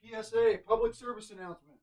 PSA, public service announcement.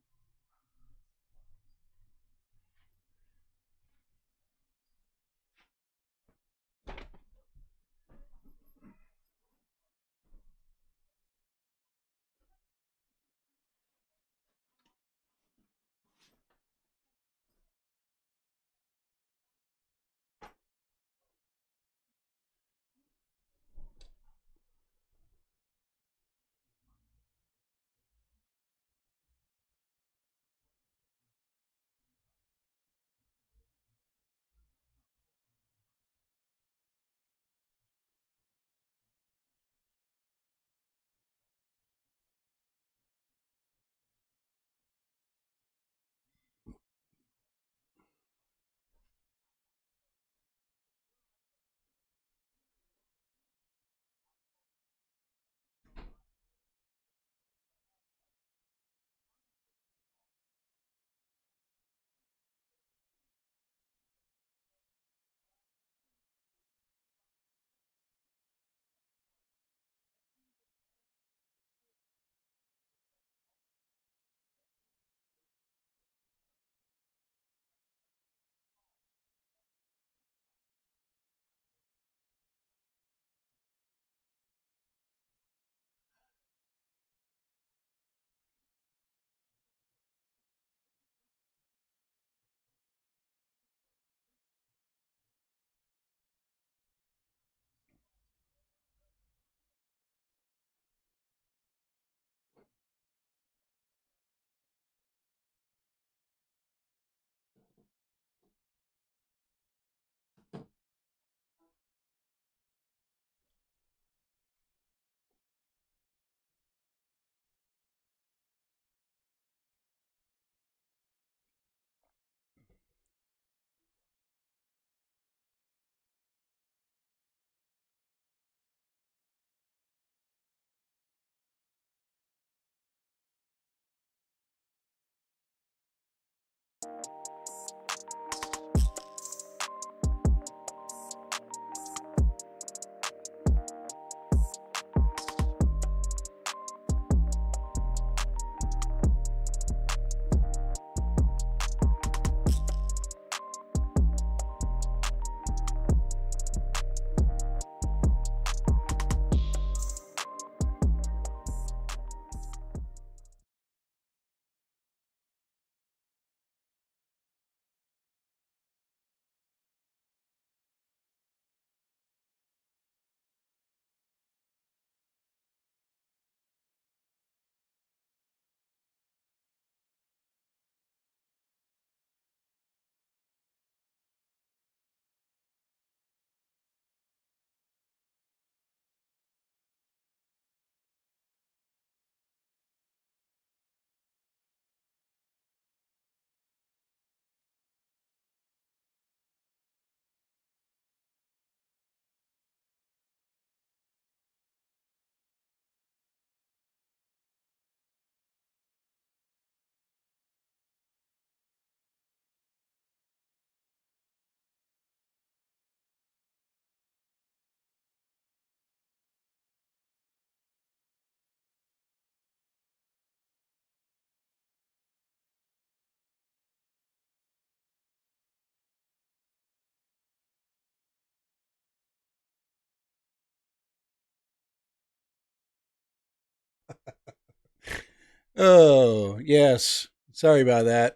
Oh, yes. Sorry about that.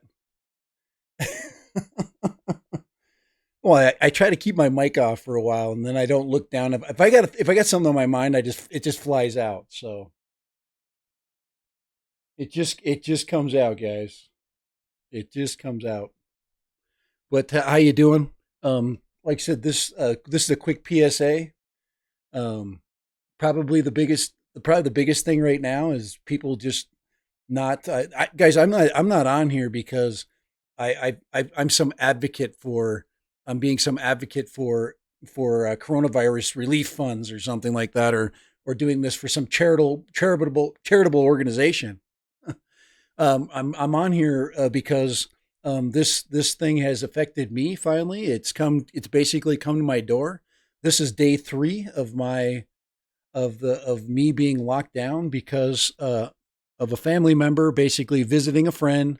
Well, I try to keep my mic off for a while, and then I don't look down. If I got something on my mind, it just flies out. So it just comes out, guys. It just comes out. But how you doing? Like I said, this is a quick PSA. Um, probably the biggest thing right now is people just not guys. I'm not on here because I'm some advocate for I'm being some advocate for coronavirus relief funds or something like that, or doing this for some charitable organization. I'm on here because this thing has affected me. Finally, it's basically come to my door. This is day three of me being locked down because of a family member basically visiting a friend,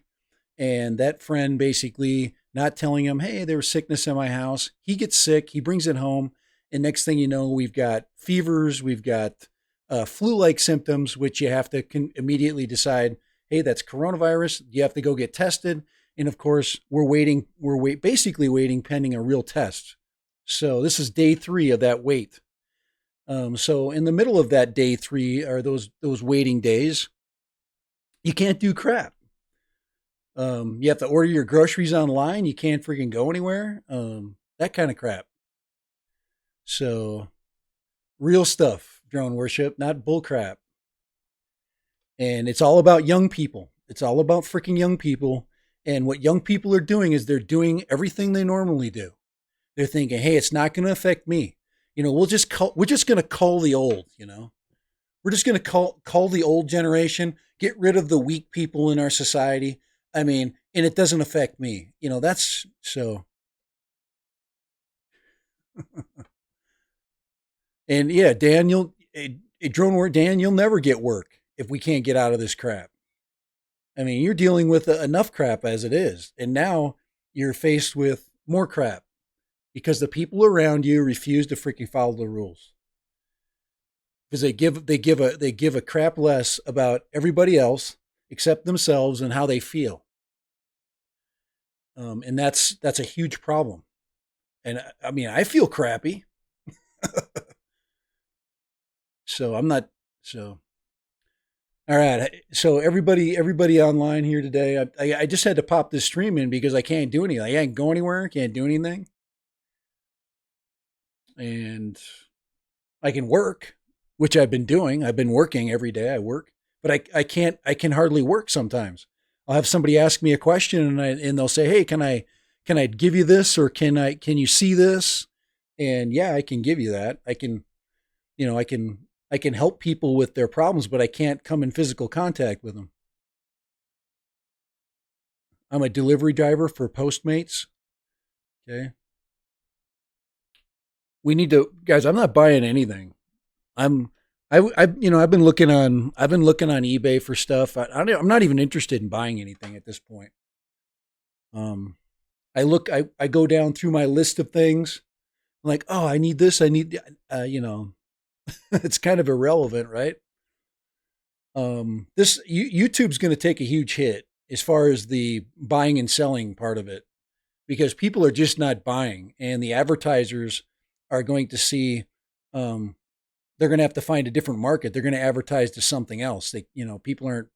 and that friend basically not telling him, hey, there was sickness in my house. He gets sick, he brings it home, and next thing you know, we've got fevers, we've got flu-like symptoms, which you have to immediately decide, hey, that's coronavirus. You have to go get tested, and of course, basically waiting pending a real test. So this is day 3 of that wait. So in the middle of that day 3 are those waiting days. You can't do crap. You have to order your groceries online. You can't freaking go anywhere. That kind of crap. So real stuff, drone worship, not bull crap. And it's all about young people. It's all about freaking young people. And what young people are doing is they're doing everything they normally do. They're thinking, hey, it's not going to affect me. We're just going to cull the old, We're just going to cull the old generation, get rid of the weak people in our society. I mean, and it doesn't affect me. That's so. And yeah, Dan, drone work, Dan, you'll never get work if we can't get out of this crap. I mean, you're dealing with enough crap as it is, and now you're faced with more crap because the people around you refuse to freaking follow the rules because they give a crap less about everybody else except themselves and how they feel, and that's a huge problem. And I mean, I feel crappy, so I'm not so. All right. So everybody online here today, I just had to pop this stream in because I can't do anything. I can't go anywhere. Can't do anything, and I can work, which I've been doing. I've been working every day. I work, but I can't. I can hardly work sometimes. I'll have somebody ask me a question, and they'll say, "Hey, can I give you this, or can you see this?" And yeah, I can give you that. I can, I can help people with their problems, but I can't come in physical contact with them. I'm a delivery driver for Postmates. Okay. We need to, guys, I'm not buying anything. I'm, I've been looking on eBay for stuff. I'm not even interested in buying anything at this point. Um, I go down through my list of things. I'm like, oh, I need this. I need, it's kind of irrelevant, right? YouTube's going to take a huge hit as far as the buying and selling part of it because people are just not buying, and the advertisers are going to see they're going to have to find a different market. They're going to advertise to something else. People aren't,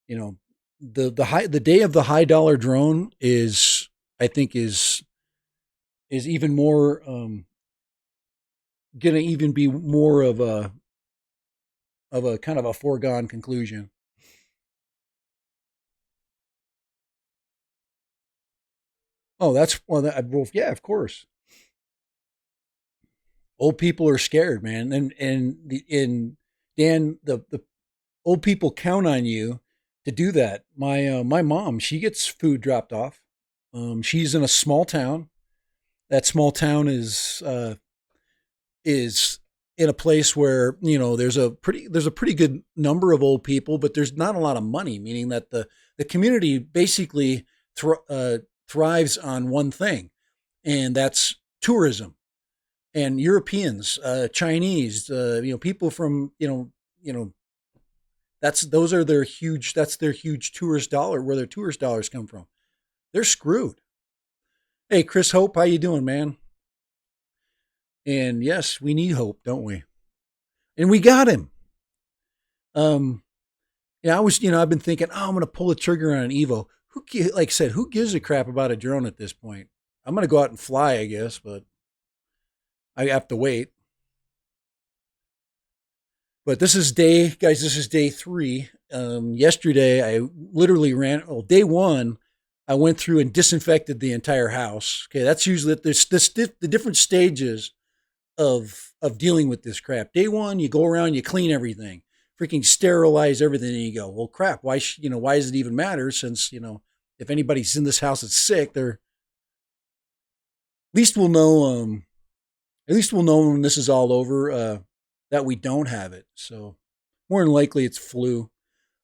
you know, the day of the high dollar drone is, I think, is even more going to even be more of a kind of a foregone conclusion. Oh, well, yeah, of course. Old people are scared, man, and Dan, the old people count on you to do that. My mom, she gets food dropped off. She's in a small town. That small town is in a place where there's a pretty good number of old people, but there's not a lot of money. Meaning that the community basically thrives on one thing, and that's tourism. And Europeans, Chinese, people from that's their huge tourist dollar, where their tourist dollars come from. They're screwed. Hey, Chris Hope, how you doing, man? And yes, we need hope, don't we? And we got him. Um, yeah, I've been thinking, oh, I'm going to pull the trigger on an Evo. Like I said, who gives a crap about a drone at this point? I'm going to go out and fly, I guess, but I have to wait. But guys, this is day 3. Yesterday, I literally day 1, I went through and disinfected the entire house. Okay, that's usually the different stages of dealing with this crap. Day 1, you go around, you clean everything, freaking sterilize everything, and you go, well, crap. Why does it even matter? Since if anybody's in this house that's sick, they're at least we'll know. At least we'll know when this is all over that we don't have it. So more than likely, it's flu.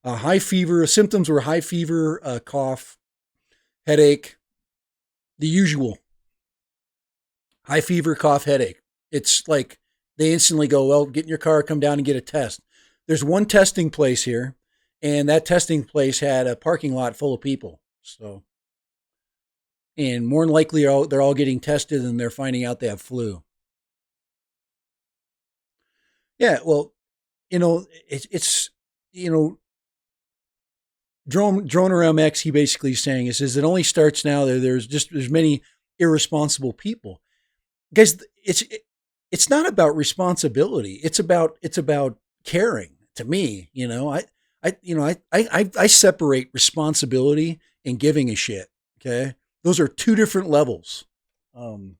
High fever. Symptoms were high fever, cough, headache, the usual. High fever, cough, headache. It's like they instantly go, well, get in your car, come down and get a test. There's one testing place here, and that testing place had a parking lot full of people. So, and more than likely, they're all getting tested and they're finding out they have flu. Yeah, well, it's you know, drone around X. He basically is saying it only starts now. There's many irresponsible people, guys. It's not about responsibility. It's about caring. To me, I separate responsibility and giving a shit. Okay, those are two different levels. Um,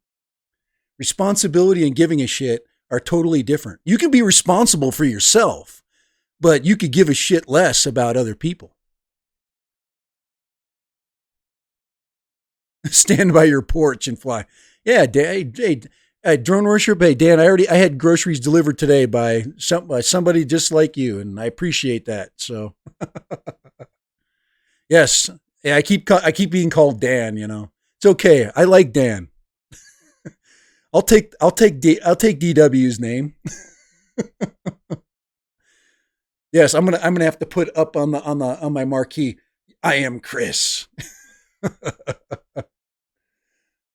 Responsibility and giving a shit are totally different. You can be responsible for yourself, but you could give a shit less about other people. Stand by your porch and fly. Yeah, drone worship. Hey, Dan, I had groceries delivered today by somebody just like you, and I appreciate that. So, yes, yeah, I keep being called Dan. It's okay. I like Dan. I'll take DW's name. Yes, I'm gonna have to put up on my marquee. I am Chris.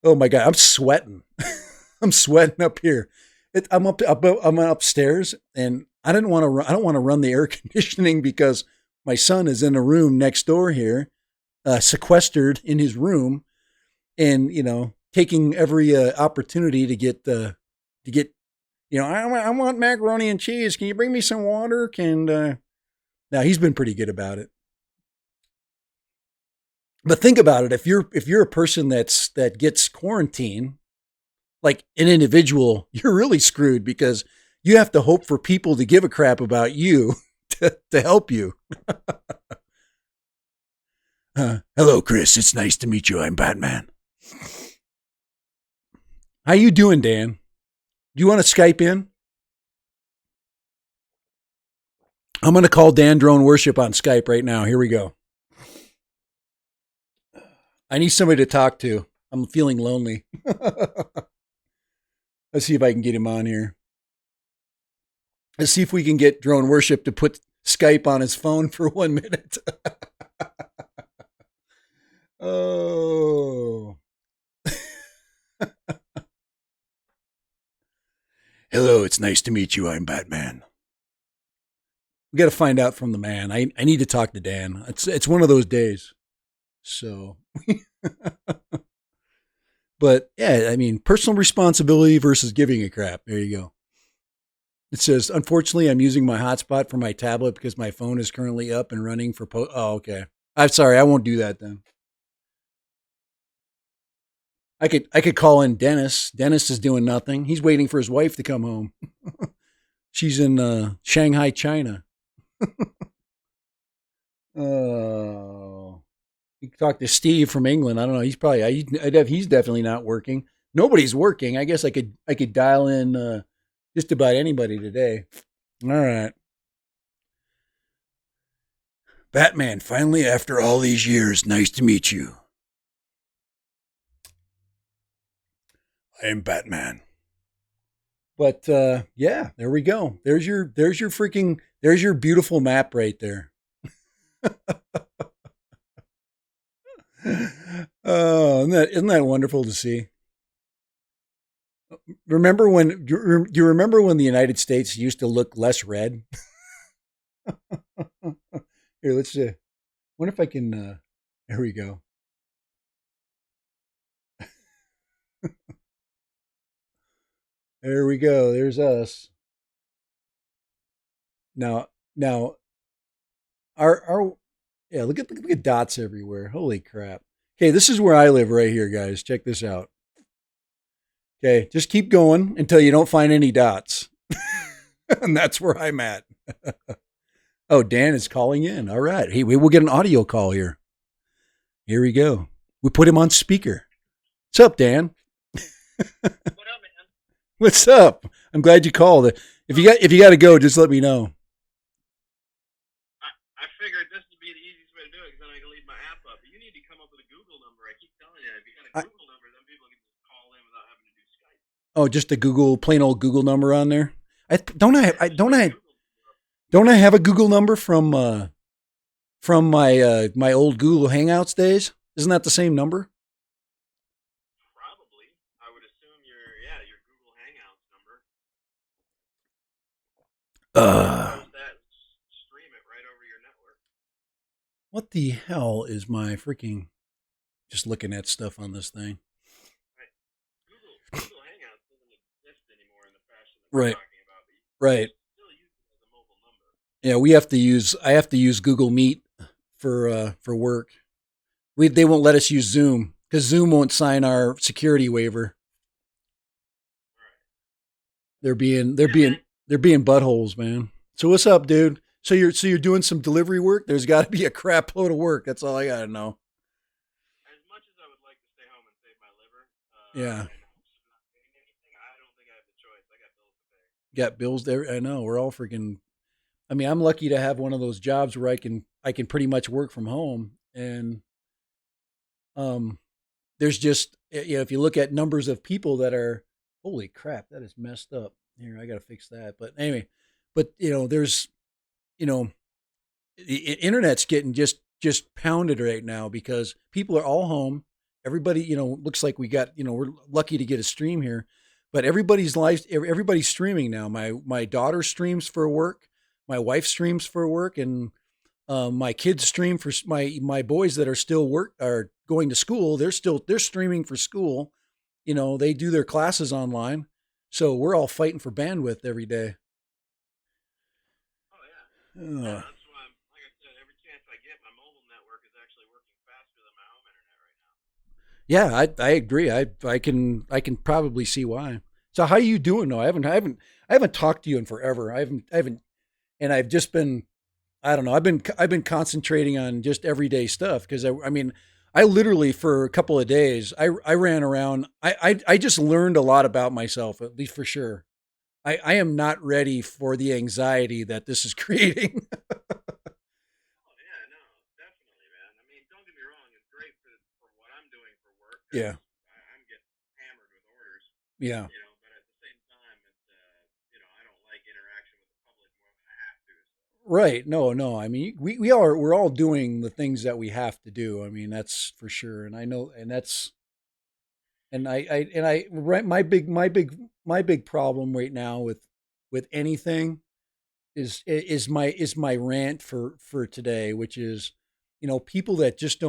Oh my god, I'm sweating. I'm sweating up here. I'm upstairs, and I don't want to run the air conditioning because my son is in a room next door here, sequestered in his room, and taking every opportunity to get. I want macaroni and cheese. Can you bring me some water? Now he's been pretty good about it. But think about it. If you're a person that gets quarantined, like an individual, you're really screwed because you have to hope for people to give a crap about you to help you. Hello, Chris. It's nice to meet you. I'm Batman. How you doing, Dan? Do you want to Skype in? I'm going to call Dan Drone Worship on Skype right now. Here we go. I need somebody to talk to. I'm feeling lonely. Let's see if I can get him on here. Let's see if we can get Drone Worship to put Skype on his phone for 1 minute. Oh. Hello, it's nice to meet you. I'm Batman. We got to find out from the man. I need to talk to Dan. It's one of those days. So, but yeah, I mean, personal responsibility versus giving a crap. There you go. It says, unfortunately, I'm using my hotspot for my tablet because my phone is currently up and running for oh, okay. I'm sorry. I won't do that then. I could call in Dennis. Dennis is doing nothing. He's waiting for his wife to come home. She's in Shanghai, China. Oh. You can talk to Steve from England. I don't know. He's definitely not working. Nobody's working. I guess I could dial in just about anybody today. All right. Batman, finally after all these years, nice to meet you. I am Batman. But yeah, there we go. There's your beautiful map right there. Oh, isn't that wonderful to see? Do you remember when the United States used to look less red? Here, let's see. Wonder if I can. There we go. There we go. There's us. Now, our yeah. Look at dots everywhere. Holy crap. Okay, this is where I live right here, guys. Check this out. Okay, just keep going until you don't find any dots, and that's where I'm at. Oh, Dan is calling in. All right. Hey, we will get an audio call here. Here we go. We put him on speaker. What's up, Dan? What up, man? What's up? I'm glad you called. If you got to go, just let me know. I figured Oh, just a Google, plain old Google number on there. Don't I, Yeah, just don't my I, Google number. don't I have a Google number from my old Google Hangouts days? Isn't that the same number? Probably. I would assume your Google Hangouts number. You can Uh, post that and stream it right over your network. what the hell is my freaking? Just looking at stuff on this thing. Right. Google Hangouts doesn't exist anymore in the fashion that we're Right, talking about, but you right. still use it as a mobile number. Yeah, we have to use. I have to use Google Meet for work. They won't let us use Zoom because Zoom won't sign our security waiver. All right. They're being they're Yeah, being man. they're being buttholes, man. So what's up, dude? So you're doing some delivery work? There's got to be a crap load of work. That's all I got to know. As much as I would like to stay home and save my liver, Yeah, and hopes of not getting anything, I don't think I have the choice. I got bills to pay. got bills there. I know we're all freaking. I mean, I'm lucky to have one of those jobs where I can pretty much work from home, and um, there's just if you look at numbers of people that are holy crap, that is messed up. Here, I got to fix that. But anyway, but there's you know the internet's getting just pounded right now because people are all home. Everybody, looks like we got, we're lucky to get a stream here, but everybody's streaming now. My daughter streams for work, my wife streams for work, and my kids stream for my boys that are still work are going to school. They're streaming for school. They do their classes online, so we're all fighting for bandwidth every day. Oh yeah, yeah. Uh, That's why, like I said, every chance I get, my mobile network is actually working faster than my home internet right now. Yeah, I agree. I can probably see why. So how are you doing though? I haven't talked to you in forever. I haven't and I've just been I don't know. I've been concentrating on just everyday stuff because I mean I literally for a couple of days I ran around. I just learned a lot about myself at least for sure. I am not ready for the anxiety that this is creating. Oh yeah, no, definitely, man. I mean, don't get me wrong; it's great for what I'm doing for work because Yeah, I'm getting hammered with orders, yeah. But at the same time, I don't like interaction with the public more than I have to. So Right. No, no. I mean, we're all doing the things that we have to do. I mean, that's for sure. And I know, and that's, right. My big problem right now with anything is my rant for today, which is, people that just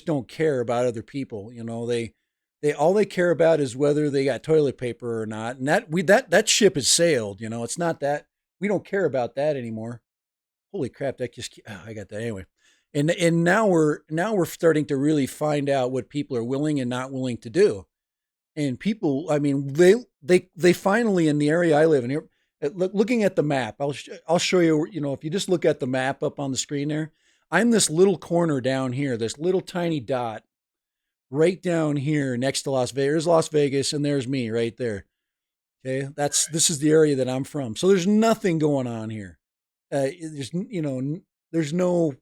don't care about other people. They all they care about is whether they got toilet paper or not, and that ship has sailed. It's not that we don't care about that anymore. Holy crap, that just I got that anyway. And now we're starting to really find out what people are willing and not willing to do. And people, I mean, they finally in the area I live in here. Looking at the map, I'll show you. If you just look at the map up on the screen there, I'm this little corner down here, this little tiny dot right down here next to Las Vegas. There's Las Vegas, and there's me right there. Okay, right, this is the area that I'm from. So there's nothing going on here. There's no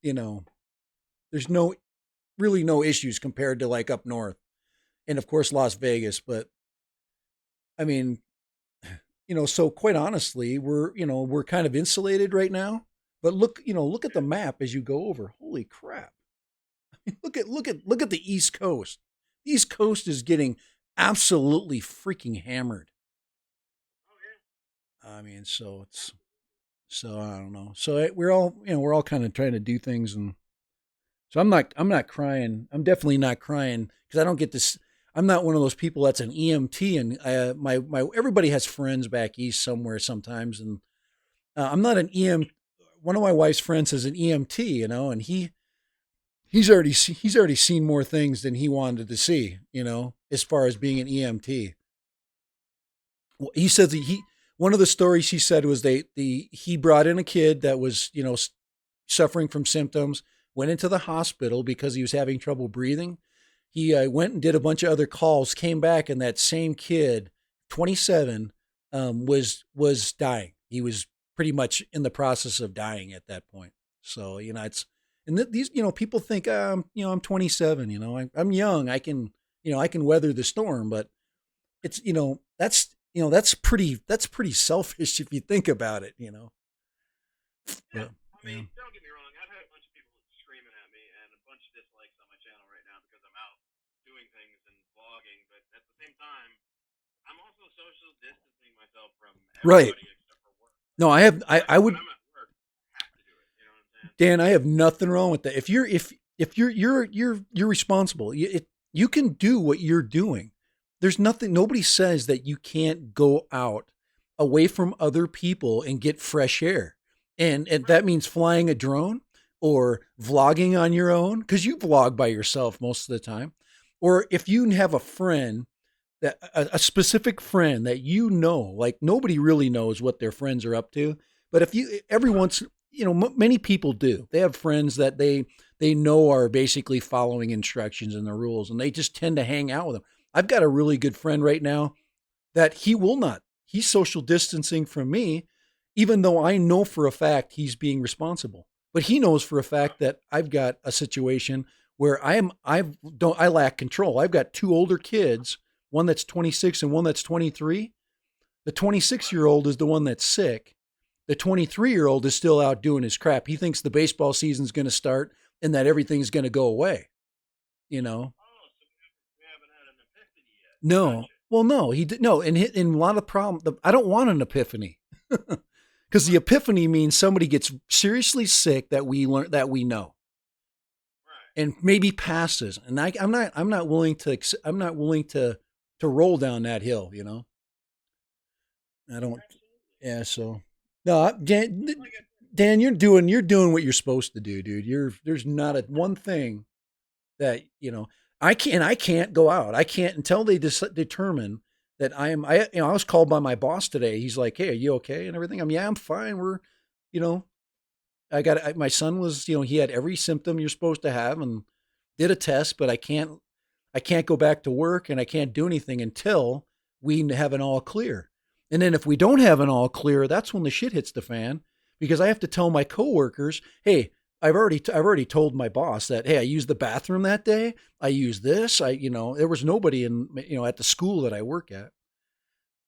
you know there's no really no issues compared to like up north, and of course Las Vegas. But I mean, so quite honestly, we're kind of insulated right now. But look at the yeah, map as you go over. Holy crap! Look at the East Coast. The East Coast is getting absolutely freaking hammered. oh yeah, I mean, so it's absolutely. so I don't know. So we're all kind of trying to do things, and so I'm not crying. I'm definitely not crying because I don't get this. I'm not one of those people that's an EMT, and my everybody has friends back east somewhere sometimes, and I'm not an EM. One of my wife's friends is an EMT, and he's already seen more things than he wanted to see, as far as being an EMT. Well, he says he one of the stories he said was he brought in a kid that was suffering from symptoms, went into the hospital because he was having trouble breathing. He went and did a bunch of other calls, came back, and that same kid, 27, was dying. He was pretty much in the process of dying at that point. So it's and these people think I'm 27. I'm young. I can weather the storm, but it's that's pretty selfish if you think about it, you know. Yeah, But I yeah. mean, don't get me wrong. I've had a bunch of people screaming at me and a bunch of dislikes on my channel right now because I'm out doing things and vlogging. But at the same time, I'm also social distancing myself from Right. everybody except for work. No, Like, I have I when would I'm at work, I have to do it. You know what I'm saying? Dan, I have nothing wrong with that. If you're responsible. You can do what you're doing. There's nothing. Nobody says that you can't go out away from other people and get fresh air, and Right. that means flying a drone or vlogging on your own because you vlog by yourself most of the time, or if you have a friend that a specific friend that you know, like nobody really knows what their friends are up to, but if you every Right. once many people do. They have friends that they know are basically following instructions and the rules, and they just tend to hang out with them. I've got a really good friend right now that he will not. He's social distancing from me, even though I know for a fact he's being responsible. But he knows for a fact Right. that I've got a situation where I lack control. I've got two older kids, one that's 26 and one that's 23. The 26-year Right. old is the one that's sick. The 23-year old is still out doing his crap. He thinks the baseball season's going to start and that everything's going to go away, you know? Oh, so we haven't had an epiphany yet. No. Gotcha. Well, no, he did no, and a lot of problem. I don't want an epiphany because the Right. epiphany means somebody gets seriously sick that we learn that we know Right. and maybe passes. And I'm not willing to to roll down that hill. You know, I don't. Absolutely. Yeah. So no, Like I said, Dan, you're doing what you're supposed to do, dude. There's not a one thing that I can't go out. I can't until they determine that I was called by my boss today. He's like, "Hey, are you okay?" and everything. Yeah, I'm fine. You know, my son was, he had every symptom you're supposed to have and did a test, but I can't go back to work and I can't do anything until we have an all clear. And then if we don't have an all clear, that's when the shit hits the fan because I have to tell my coworkers, "Hey, I've already told my boss that, hey, I used the bathroom that day. I used this. There was nobody at the school that I work at,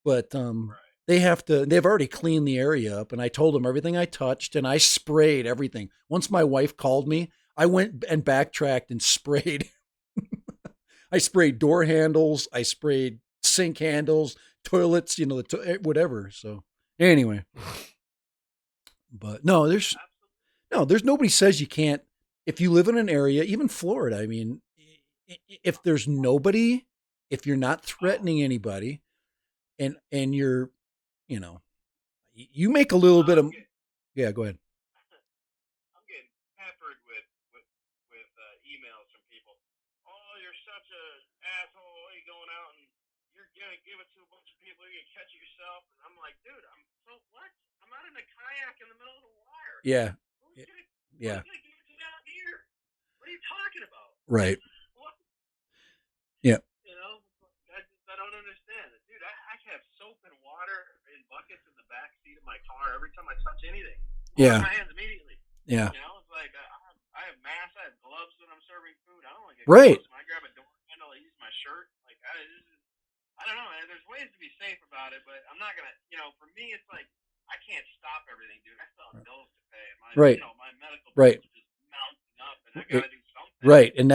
but right. they've already cleaned the area up and I told them everything I touched and I sprayed everything. Once my wife called me, I went and backtracked and sprayed. I sprayed door handles, I sprayed sink handles, toilets, whatever. So anyway, but Absolutely. there's nobody says you can't. If you live in an area, even Florida, I mean, if there's nobody, if you're not Oh, threatening anybody, and you're, you know, you make a little bit I'm of, getting yeah. Go ahead. I'm getting peppered with emails from people. Oh, you're such a asshole. Why are you going out and you're gonna give it to a bunch of people? You're gonna catch it yourself. And I'm like, dude, I'm so what? I'm out in a kayak in the middle of the water. Yeah, Who's gonna yeah, Who's gonna give it to me out here? What are you talking about? right, What? yeah, You know, I don't understand, dude. I have soap and water in buckets in the back seat of my car every time I touch anything. Wash yeah, my hands immediately. yeah, You know, it's like I have masks, I have gloves when I'm serving food. I don't want to get right, close. When I grab a door handle, I use my shirt. Like I don't know, man. There's ways to be safe about it, but I'm not gonna. For me, it's like I can't stop everything, dude. I still have bills to pay. right, My medical right. bills are just mounting up, and I It, gotta do something. right, and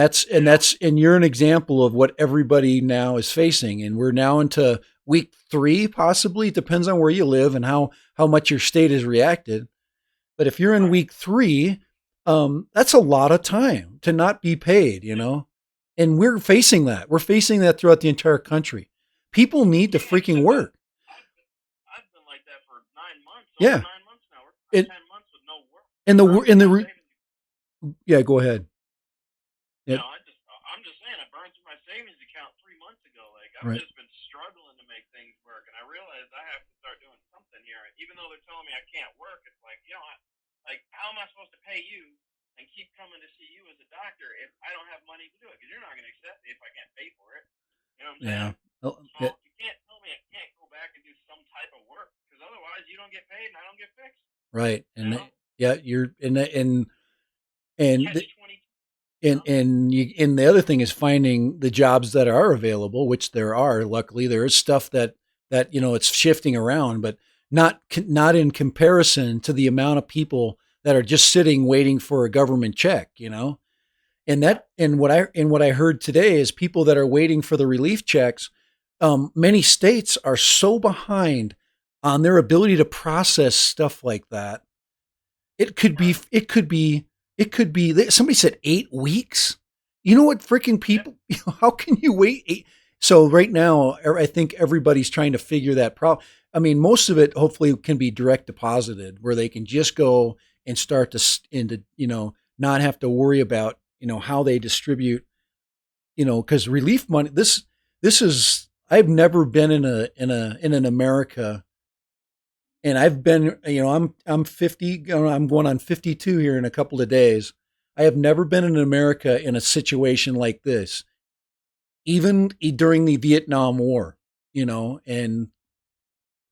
You know, you're an example of what everybody now is facing, and we're now into week 3, possibly. It depends on where you live and how much your state has reacted. But if you're in right? week 3, that's a lot of time to not be paid, Yeah. and we're facing that. We're facing that throughout the entire country. People need to Yeah, freaking except work. I've been like that for 9 months, over Yeah, 9 months now. We're about it 10 months with no work. I and burned through my the savings. yeah. Go ahead. Yeah, I'm just saying, I burned through my savings account 3 months ago. Like I've right, just been struggling to make things work, and I realized I have to start doing something here. Even though they're telling me I can't work, it's like like how am I supposed to pay you and keep coming to see you as a doctor if I don't have money to do it? Because you're not going to accept me if I can't pay for it. You know what I'm saying? yeah, oh, So yeah, you can't tell me I can't go back and do some type of work because otherwise you don't get paid and I don't get fixed. right, You know, yeah, you're it's and catch 22. Yep. And the other thing is finding the jobs that are available, which there are. Luckily, there is stuff that it's shifting around, but not in comparison to the amount of people that are just sitting waiting for a government check. And Right. what I heard today is people that are waiting for the relief checks. Many states are so behind on their ability to process stuff like that. It could be, Right. it could be, it could be. Somebody said 8 weeks. You know what, freaking Yep. people? How can you wait eight? So right now, I think everybody's trying to figure that problem. I mean, most of it hopefully can be direct deposited, where they can just go and start to into not have to worry about how they distribute. Because relief money. This is. I've never been in an America, and I've been, I'm 50, I'm going on 52 here in a couple of days. I have never been in America in a situation like this, even during the Vietnam War, and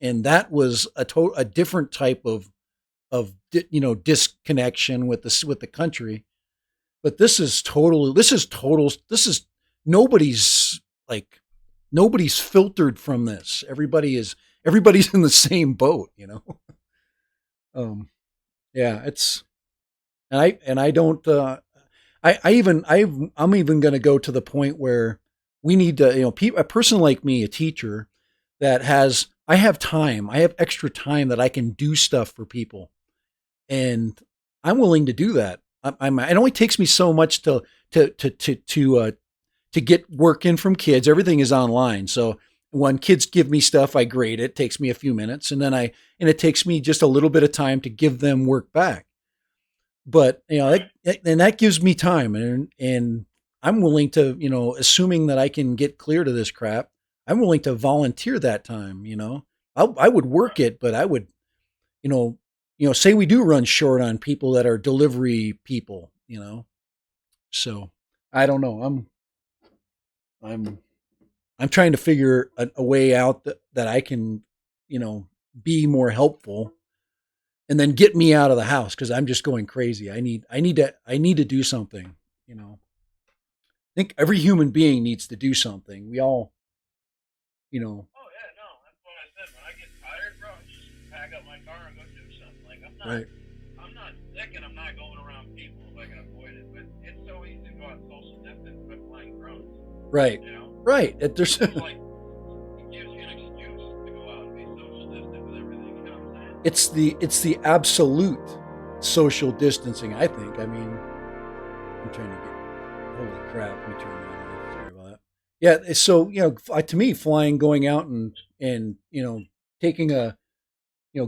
that was a different type of disconnection with the country. But this is nobody's like nobody's filtered from this. Everybody's in the same boat. Um, yeah, it's and I don't I'm even going to go to the point where we need to a person like me, a teacher that has I have time, I have extra time that I can do stuff for people, and I'm willing to do that. It only takes me so much to to to to uh, to get work in from kids. Everything is online, so when kids give me stuff, I grade it. It takes me a few minutes, and it takes me just a little bit of time to give them work back. But Right. and that gives me time, and I'm willing to, assuming that I can get clear to this crap, I'm willing to volunteer that time. I would work Right. it, but I would, you know, say we do run short on people that are delivery people. So I don't know. I'm I'm trying to figure a way out that I can, you know, be more helpful, and then get me out of the house because I'm just going crazy. I need to do something. I think every human being needs to do something. We all, you know, Oh yeah, no, that's what I said. When I get tired, bro, I just pack up my car and go do something. Like right, I'm not sick and I'm not going around people if I can avoid it. But it's so easy to go out social distance by flying drones. right, You know, right. There's it's like it gives you an excuse to go out and be social distant with everything. You know what I'm saying? it's the absolute social distancing. I think. I mean, I'm trying to get. Holy crap! Let me turn that off. Sorry about that. Yeah. So to me, flying, going out and taking a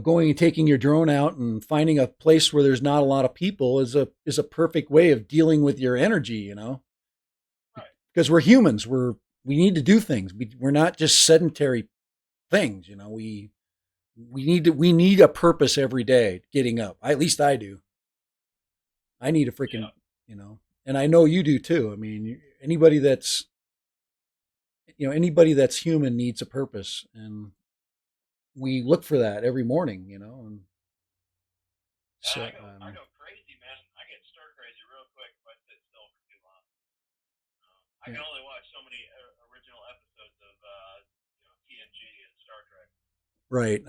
going and taking your drone out and finding a place where there's not a lot of people is a perfect way of dealing with your energy. Right. Because we're humans. We need to do things. We're not just sedentary things. We need a purpose every day getting up. At least I do. I need a freaking Yeah. and I know you do too. I mean, anybody that's human needs a purpose, and we look for that every morning. And Yeah, so I go crazy, man. I get stir crazy real quick if I sit still for too long. I yeah, can only watch so many original episodes of TNG and Star Trek. right.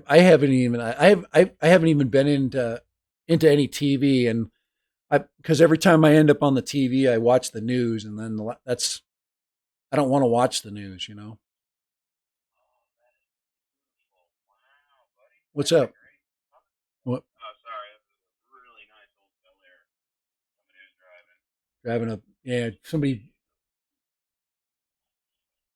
I haven't even I haven't even been into any TV, and I because every time I end up on the TV, I watch the news, and then that's I don't want to watch the news. Oh, that is beautiful. Wow, buddy. What's I got a up? great. What Oh, sorry. This is a really nice old Bel Air. Somebody was driving. driving up? Yeah, somebody.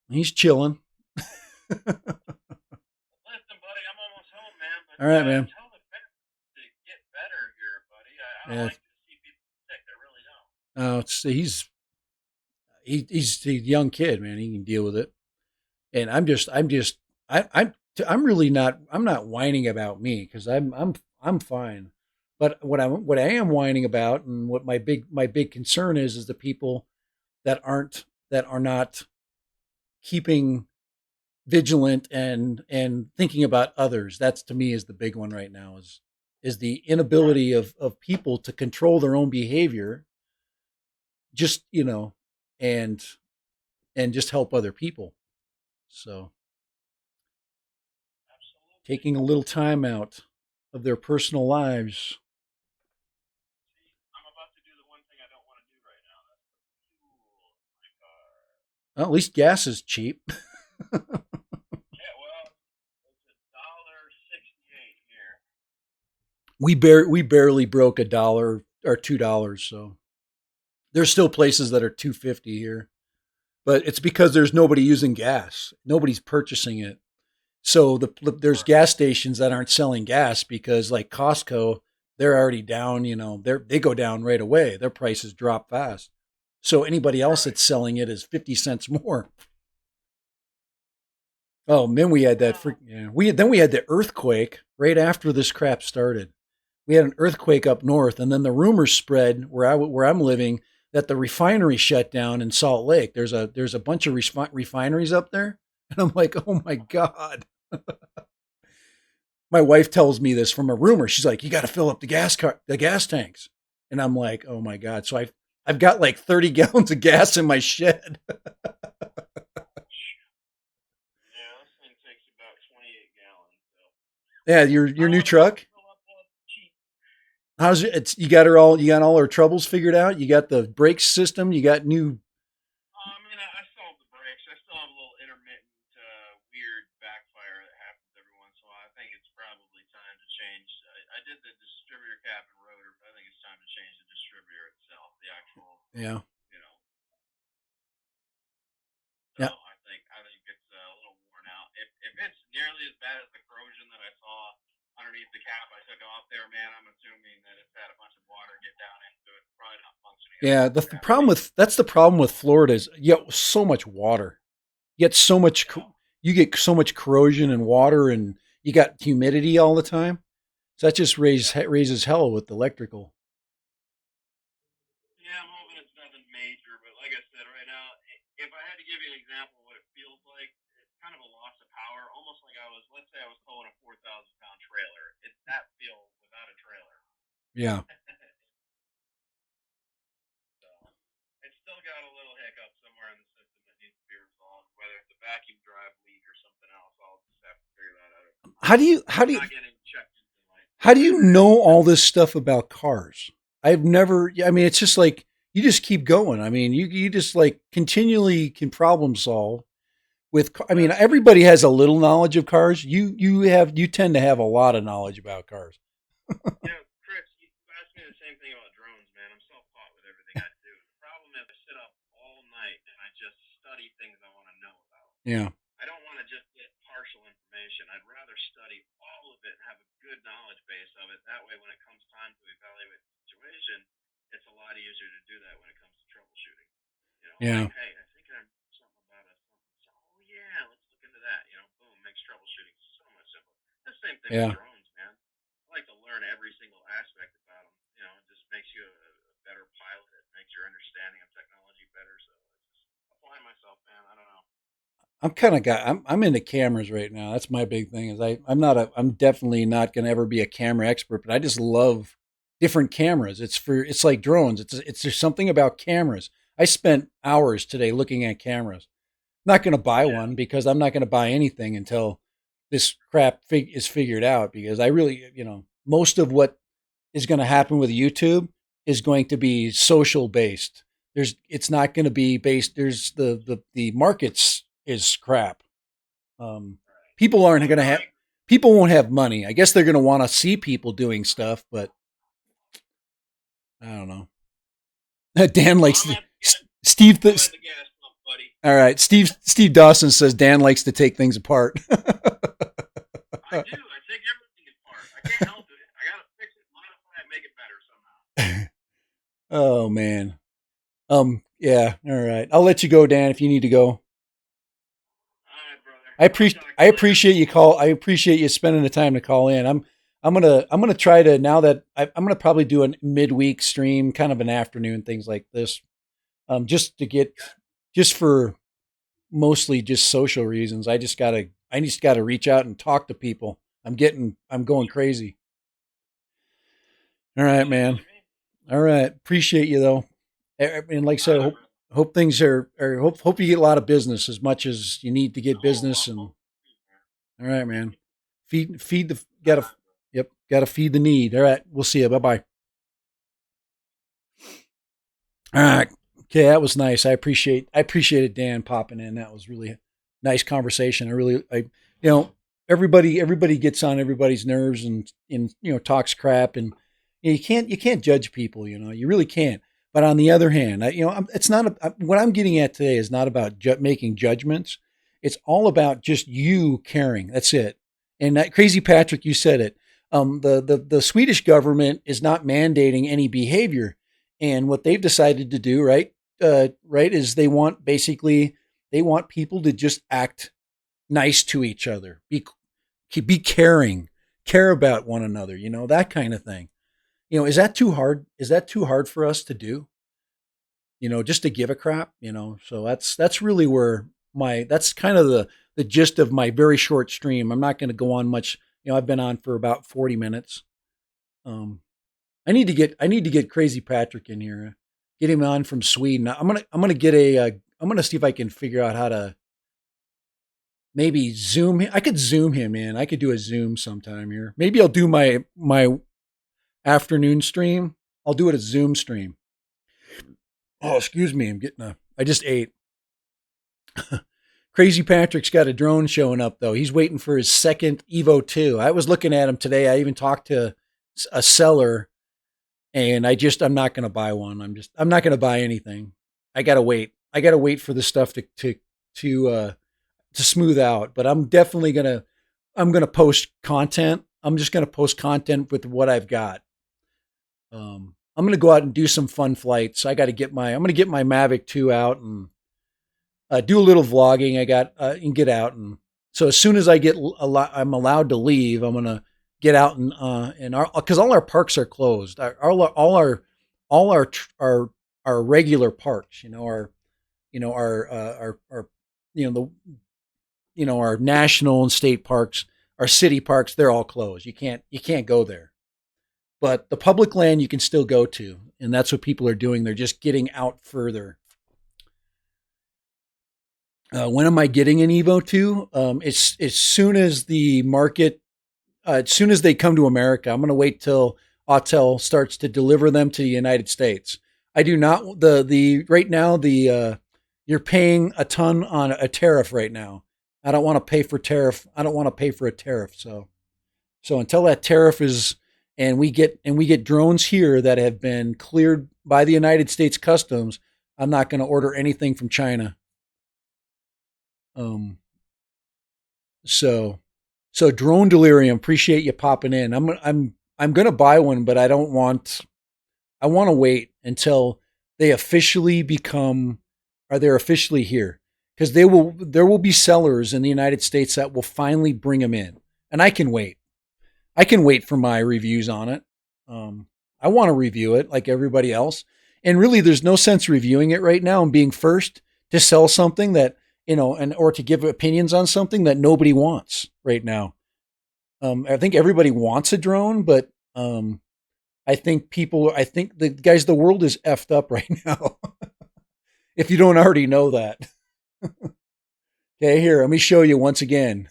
Jeez. He's chilling. Listen, buddy, I'm almost home, man. But All right, man. tell the fans to get better here, buddy. I don't Yeah. like to see people sick. I really don't. He's a young kid, man. He can deal with it. And I, I'm really not. I'm not whining about me because I'm fine. But what I am whining about, and what my big concern is the people that are not keeping vigilant and thinking about others. That's, to me, is the big one right now. Is the Right. inability of people to control their own behavior, just and just help other people. So Absolutely. taking a little time out of their personal lives. I'm about to do the one thing I don't want to do right now. That's the fuel in my car. Well, at least gas is cheap. Yeah, well, it's $1.68 here. We barely broke $1 or $2. So there's still places that are 250 here, but it's because there's nobody using gas. Nobody's purchasing it. So there's Or gas stations that aren't selling gas because like Costco, they're already down. They go down right away. Their prices drop fast. So anybody else right. that's selling it is 50 cents more. Oh, and then we had that. Well, Yeah, we had the earthquake right after this crap started. We had an earthquake up north, and then the rumors spread where I'm living that the refinery shut down in Salt Lake. There's a bunch of refineries up there, and I'm like, oh my god. My wife tells me this from a rumor. She's like, you got to fill up the gas tanks, and I'm like, oh my god. So I've got like 30 gallons of gas in my shed. yeah, this thing takes about 28 gallons. So Yeah, your I new want to be able to truck. fill up cheap. How's it? It's you got all our troubles figured out. You got the brake system. You got new. I mean, I solved the brakes. I still have a little intermittent, weird backfire that happens every once in a while. I think it's probably time to change. I did the distributor cap and rotor, but I think it's time to change the distributor itself, the actual, Yeah, you know. So yeah. I think it's a little worn out. If it's nearly as bad as the corrosion that I saw underneath the cap I took off there, man, I'm assuming that it's had a bunch of water get down into it. Probably not functioning at Yeah, full the problem capacity. with that's the problem with Florida is you get so much water. You get so much Yeah. you get so much corrosion and water, and you got humidity all the time. So that just Yeah. raises hell with electrical. Yeah, I'm hoping it's nothing major, but like I said, right now, if I had to give you an example of what it feels like, it's kind of a loss of power, almost like let's say I was towing a 4,000 pound trailer. It's that feel without a trailer. Yeah, So it's still got a little hiccup somewhere in the system that needs to be resolved, whether it's a vacuum drive leak or something else. I'll just have to figure that out. how do you But I'm not getting checked into light. how do you know all this stuff about cars? I've never. I mean, it's just like you just keep going. I mean, you just like continually can problem solve I mean, Well, everybody has a little knowledge of cars. You tend to have a lot of knowledge about cars. Chris, you asked me the same thing about drones, man. I'm self-taught with everything I do. The problem is I sit up all night and I just study things I want to know about. Yeah, I don't want to just get partial information. I'd rather study all of it and have a good knowledge base of it. That way, when it comes time to evaluate the situation, it's a lot easier to do that when it comes to troubleshooting. yeah, Like, hey, I think I know something about a something. So, oh yeah, let's look into that. Boom, makes troubleshooting so much simpler. The same thing with yeah. drones, man. I like to learn every single aspect about them. It just makes you a better pilot. It makes your understanding of technology better. So it's just applying myself, man. I don't know. I'm into cameras right now. That's my big thing. I'm definitely not going to ever be a camera expert, but I just love different cameras. It's like drones. There's something about cameras. I spent hours today looking at cameras. Not going to buy Yeah, one because I'm not going to buy anything until this crap is figured out. Because I really, most of what is going to happen with YouTube is going to be social based. It's not going to be based. There's the markets is crap. Um, right. people aren't Oh going to no, have, people won't have money. I guess they're going to want to see people doing stuff, but I don't know. Dan well, likes I'm at the gas. Steve. I'm at the gas pump, buddy. All right, Steve Dawson says Dan likes to take things apart. I do. I take everything apart. I can't help it. I gotta fix it, modify it, make it better somehow. Oh man. Yeah. All right. I'll let you go, Dan, if you need to go. All right, brother. I'll talk to I you later. appreciate you call. I appreciate you spending the time to call in. I'm gonna try to now that I'm gonna probably do a midweek stream, kind of an afternoon, things like this. Just to get just for mostly just social reasons. I just gotta reach out and talk to people. I'm going crazy. All right, Sounds good man. to me. All right. Appreciate you though. And like I said, hope things are hope you get a lot of business as much as you need to get business. And all right, man, feed the gotta yep gotta feed the need. All right, we'll see you. Bye bye. All right. Okay, that was nice. I appreciated Dan popping in. That was really a nice conversation. You know, everybody gets on everybody's nerves and talks crap, and you can't judge people. You really can't. But on the other hand, it's not what I'm getting at today is not about making judgments. It's all about just you caring. That's it. And that crazy Patrick, you said it. The Swedish government is not mandating any behavior, and what they've decided to do, right, is they want people to just act nice to each other, be caring, care about one another, that kind of thing. Is that too hard? Is that too hard for us to do? Just to give a crap, So that's really where that's kind of the gist of my very short stream. I'm not going to go on much. I've been on for about 40 minutes. Um, I need to get Crazy Patrick in here. Get him on from Sweden. I'm gonna get I'm gonna see if I can figure out how to maybe zoom. I could zoom him in. I could do a zoom sometime here. Maybe I'll do my afternoon stream. I'll do it a Zoom stream. Oh, excuse me. I just ate. Crazy Patrick's got a drone showing up though. He's waiting for his second Evo 2. I was looking at him today. I even talked to a seller, and I'm not going to buy one. I'm not going to buy anything. I got to wait. I got to wait for the stuff to smooth out, but I'm going to post content. I'm just going to post content with what I've got. I'm going to go out and do some fun flights. I'm going to get my Mavic 2 out and do a little vlogging. And get out. And so as soon as I'm allowed to leave, I'm going to get out because all our parks are closed. All our regular parks, our national and state parks, our city parks, they're all closed. You can't go there. But the public land you can still go to, and that's what people are doing. They're just getting out further. When am I getting an Evo 2? It's as soon as the market, as soon as they come to America. I'm going to wait till Autel starts to deliver them to the United States. I do not the right now you're paying a ton on a tariff right now. I don't want to pay for tariff. I don't want to pay for a tariff. So until that tariff is and we get drones here that have been cleared by the United States Customs, I'm not going to order anything from China. Um, so drone delirium. Appreciate you popping in. I'm gonna buy one, but I don't want. I want to wait until they officially become. Are they officially here? Because there will be sellers in the United States that will finally bring them in, and I can wait. I can wait for my reviews on it. I want to review it like everybody else, and really, there's no sense reviewing it right now and being first to sell something that or to give opinions on something that nobody wants right now. I think everybody wants a drone, but I think the world is effed up right now. If you don't already know that. Okay, here, let me show you once again.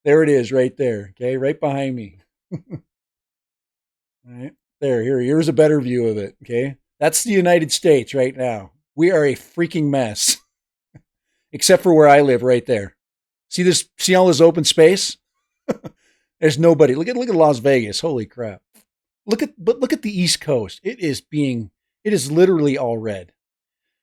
There it is right there. Okay, right behind me. All right, here's a better view of it. Okay, that's the United States right now. We are a freaking mess, except for where I live right there. See all this open space? There's nobody. Look at Las Vegas. Holy crap. Look at the East Coast. It is literally all red.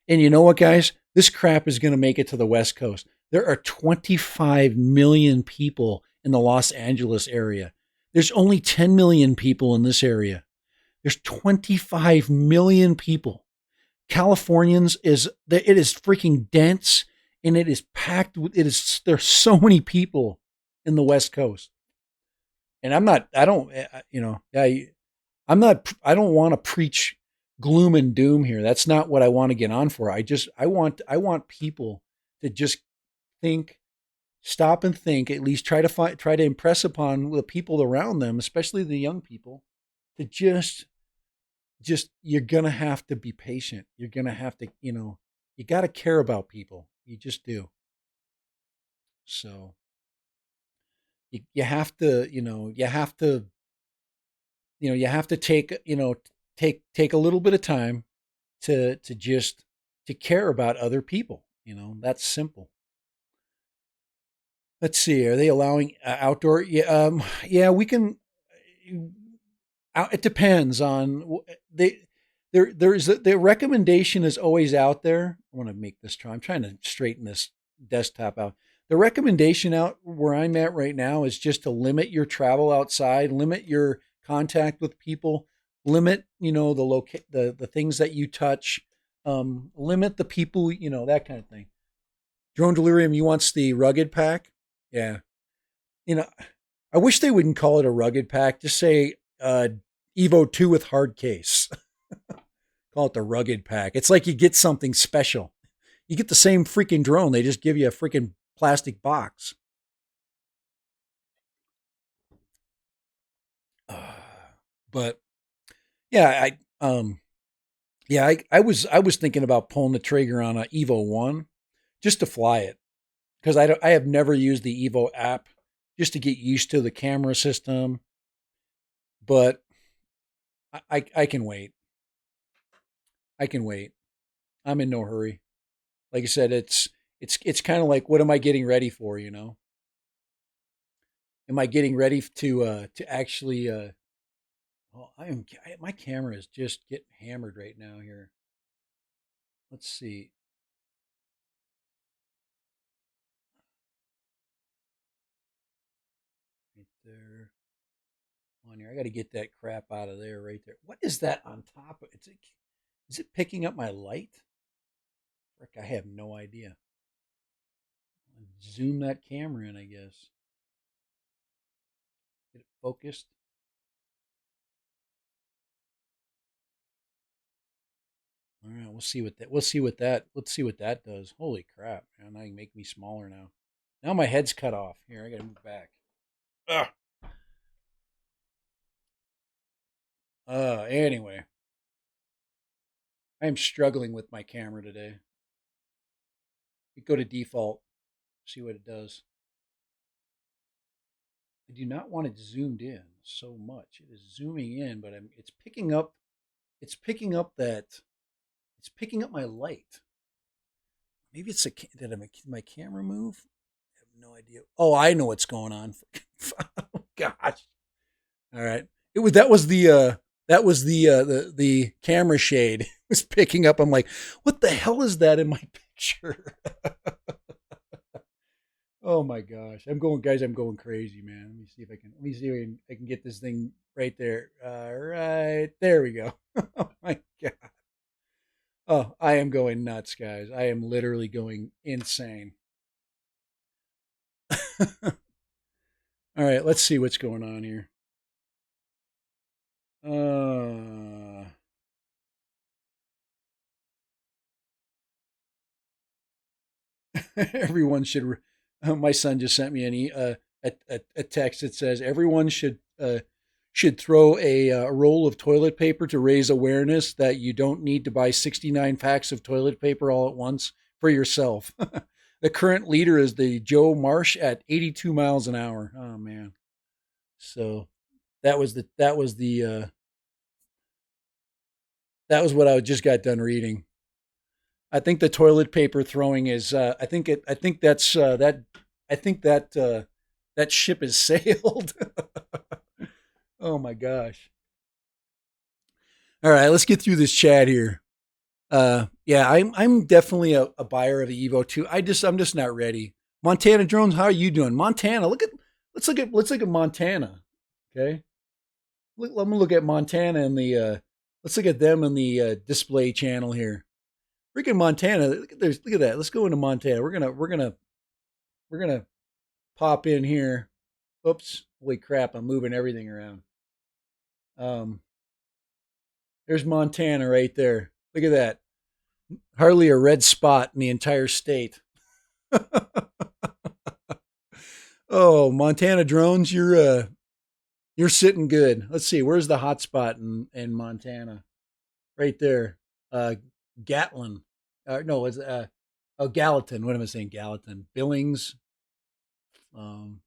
And you know what, guys? This crap is going to make it to the West Coast. There are 25 million people in the Los Angeles area. There's only 10 million people in this area. There's 25 million people. Californians it is freaking dense, and it is packed with there's so many people in the West Coast. And I'm not I don't I'm not I don't want to preach gloom and doom here. That's not what I want to get on for. I want people to just think, stop and think, at least try to impress upon the people around them, especially the young people, to just just you're gonna have to be patient. You're gonna have to, you got to care about people. You just do. So you have to, you have to take, take a little bit of time to just to care about other people. That's simple. Let's see. Are they allowing outdoor? Yeah, yeah. We can. It depends on they. There's the recommendation is always out there. I want to make this try. I'm trying to straighten this desktop out. The recommendation out where I'm at right now is just to limit your travel outside, limit your contact with people, limit the things that you touch, limit the people, that kind of thing. Drone Delirium, you wants the rugged pack? Yeah. You know, I wish they wouldn't call it a rugged pack. Just say Evo 2 with hard case. Call it the rugged pack. It's like you get something special. You get the same freaking drone. They just give you a freaking plastic box. But yeah, I was thinking about pulling the trigger on a Evo 1 just to fly it because I have never used the Evo app just to get used to the camera system. But I can wait. I can wait. I'm in no hurry. Like I said, it's kind of like what am I getting ready for? Am I getting ready to actually? Oh, my camera is just getting hammered right now here. Let's see. Right there. On here, I got to get that crap out of there. Right there. What is that on top of it? Is it picking up my light? Frick, I have no idea. Zoom that camera in, I guess. Get it focused. All right, we'll see what that. We'll see what that. Let's see what that does. Holy crap, man! Now you make me smaller now. Now my head's cut off. Here, I gotta move back. Ugh. Anyway, I am struggling with my camera today. We go to default. See what it does. I do not want it zoomed in so much. It is zooming in, but it's picking up. It's picking up that. It's picking up my light. Maybe it's did my camera move? I have no idea. Oh, I know what's going on. Oh, gosh. All right. It was that was the camera shade it was picking up. I'm like, what the hell is that in my picture? Oh my gosh. I'm going crazy, man. Let me see if I can get this thing right there. All right. There we go. Oh my God. Oh, I am going nuts, guys. I am literally going insane. All right, let's see what's going on here. Uh, everyone should. My son just sent me a text that says everyone should throw a roll of toilet paper to raise awareness that you don't need to buy 69 packs of toilet paper all at once for yourself. The current leader is the Joe Marsh at 82 miles an hour. Oh man. So that was what I just got done reading. I think the toilet paper throwing is. I think that's that. I think that that ship has sailed. Oh my gosh! All right, let's get through this chat here. Yeah, I'm definitely a buyer of the Evo 2. I'm just not ready. Montana drones, how are you doing? Montana, let's look at Montana. Okay, let me look at Montana and the let's look at them in the display channel here. Freaking Montana, look at that. Let's go into Montana. We're gonna pop in here. Oops, holy crap! I'm moving everything around. Um, there's Montana right there. Look at that. Hardly a red spot in the entire state. Oh, Montana drones, you're sitting good. Let's see, where's the hot spot in Montana? right there. Gatlin. No, it's Gallatin. What am I saying? Gallatin. Billings. Um,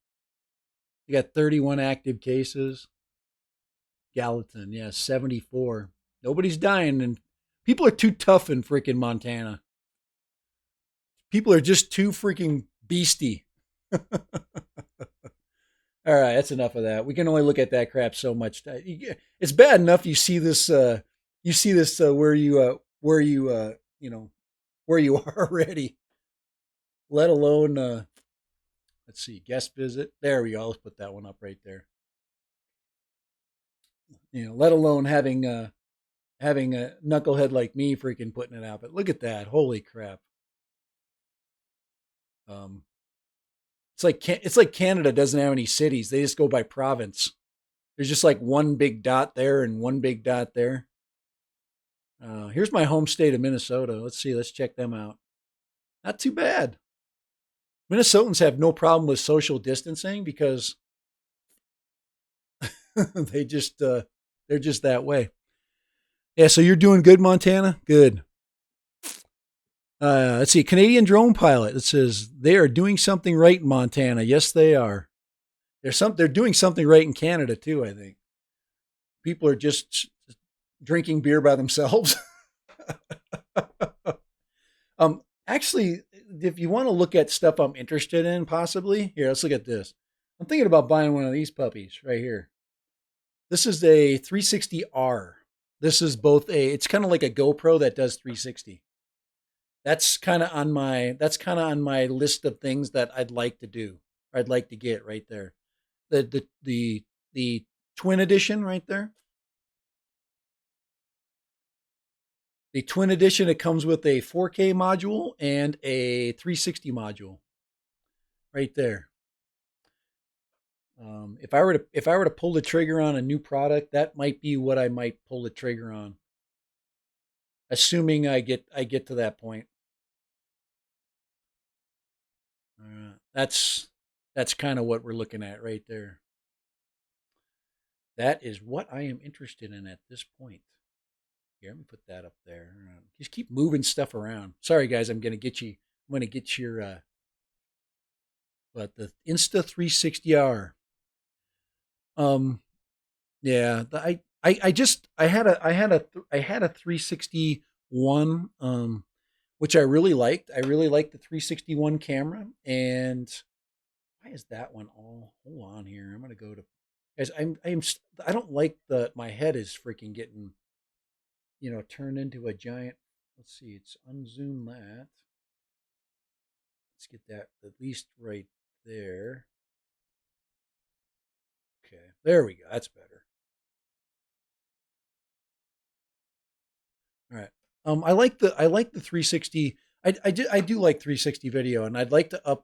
you got 31 active cases. Gallatin, yeah, 74. Nobody's dying, and people are too tough in freaking Montana. People are just too freaking beastie. All right, that's enough of that. We can only look at that crap so much. It's bad enough you see this. You see this where you are already. Let alone, let's see, guest visit. There we go. Let's put that one up right there. Let alone having a knucklehead like me freaking putting it out. But look at that! Holy crap! Um, it's like Canada doesn't have any cities; they just go by province. There's just like one big dot there and one big dot there. Here's my home state of Minnesota. Let's see. Let's check them out. Not too bad. Minnesotans have no problem with social distancing because they just they're just that way. Yeah. So you're doing good, Montana. Good. Let's see. Canadian drone pilot. It says they are doing something right in Montana. Yes, they are. They're doing something right in Canada too. I think people are just drinking beer by themselves. Actually, if you want to look at stuff I'm interested in, possibly here, let's look at this. I'm thinking about buying one of these puppies right here. This is a 360R. This is both it's kind of like a GoPro that does 360. That's kind of on my list of things that I'd like to do. I'd like to get right there. The twin edition right there. The twin edition, it comes with a 4K module and a 360 module right there. If I were to pull the trigger on a new product, that might be what I might pull the trigger on, assuming I get to that point. That's kind of what we're looking at right there. That is what I am interested in at this point. Here, let me put that up there. Just keep moving stuff around. Sorry, guys, I'm gonna get you. I'm gonna get your. But the Insta 360R. Yeah. I had a 361. Which I really liked. I really liked the 361 camera. And why is that one all? Hold on here. I'm gonna go to. Guys, I don't like my head is freaking getting turned into a giant. Let's see, it's unzoom that. Let's get that at least right there. Okay, there we go. That's better. All right. I like the 360. I do like 360 video, and I'd like to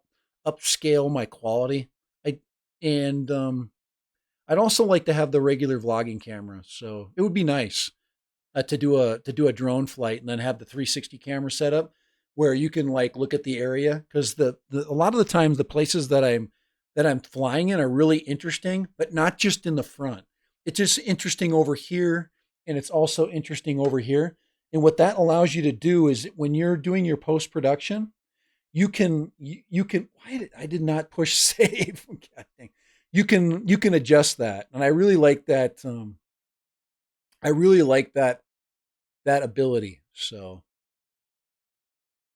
upscale my quality. I and I'd also like to have the regular vlogging camera. So it would be nice to do a drone flight and then have the 360 camera set up where you can like look at the area because a lot of the times the places that I'm flying in are really interesting, but not just in the front. It's just interesting over here and it's also interesting over here. And what that allows you to do is when you're doing your post production, you can I did not push save. You can adjust that. And I really like that I really like that ability. So,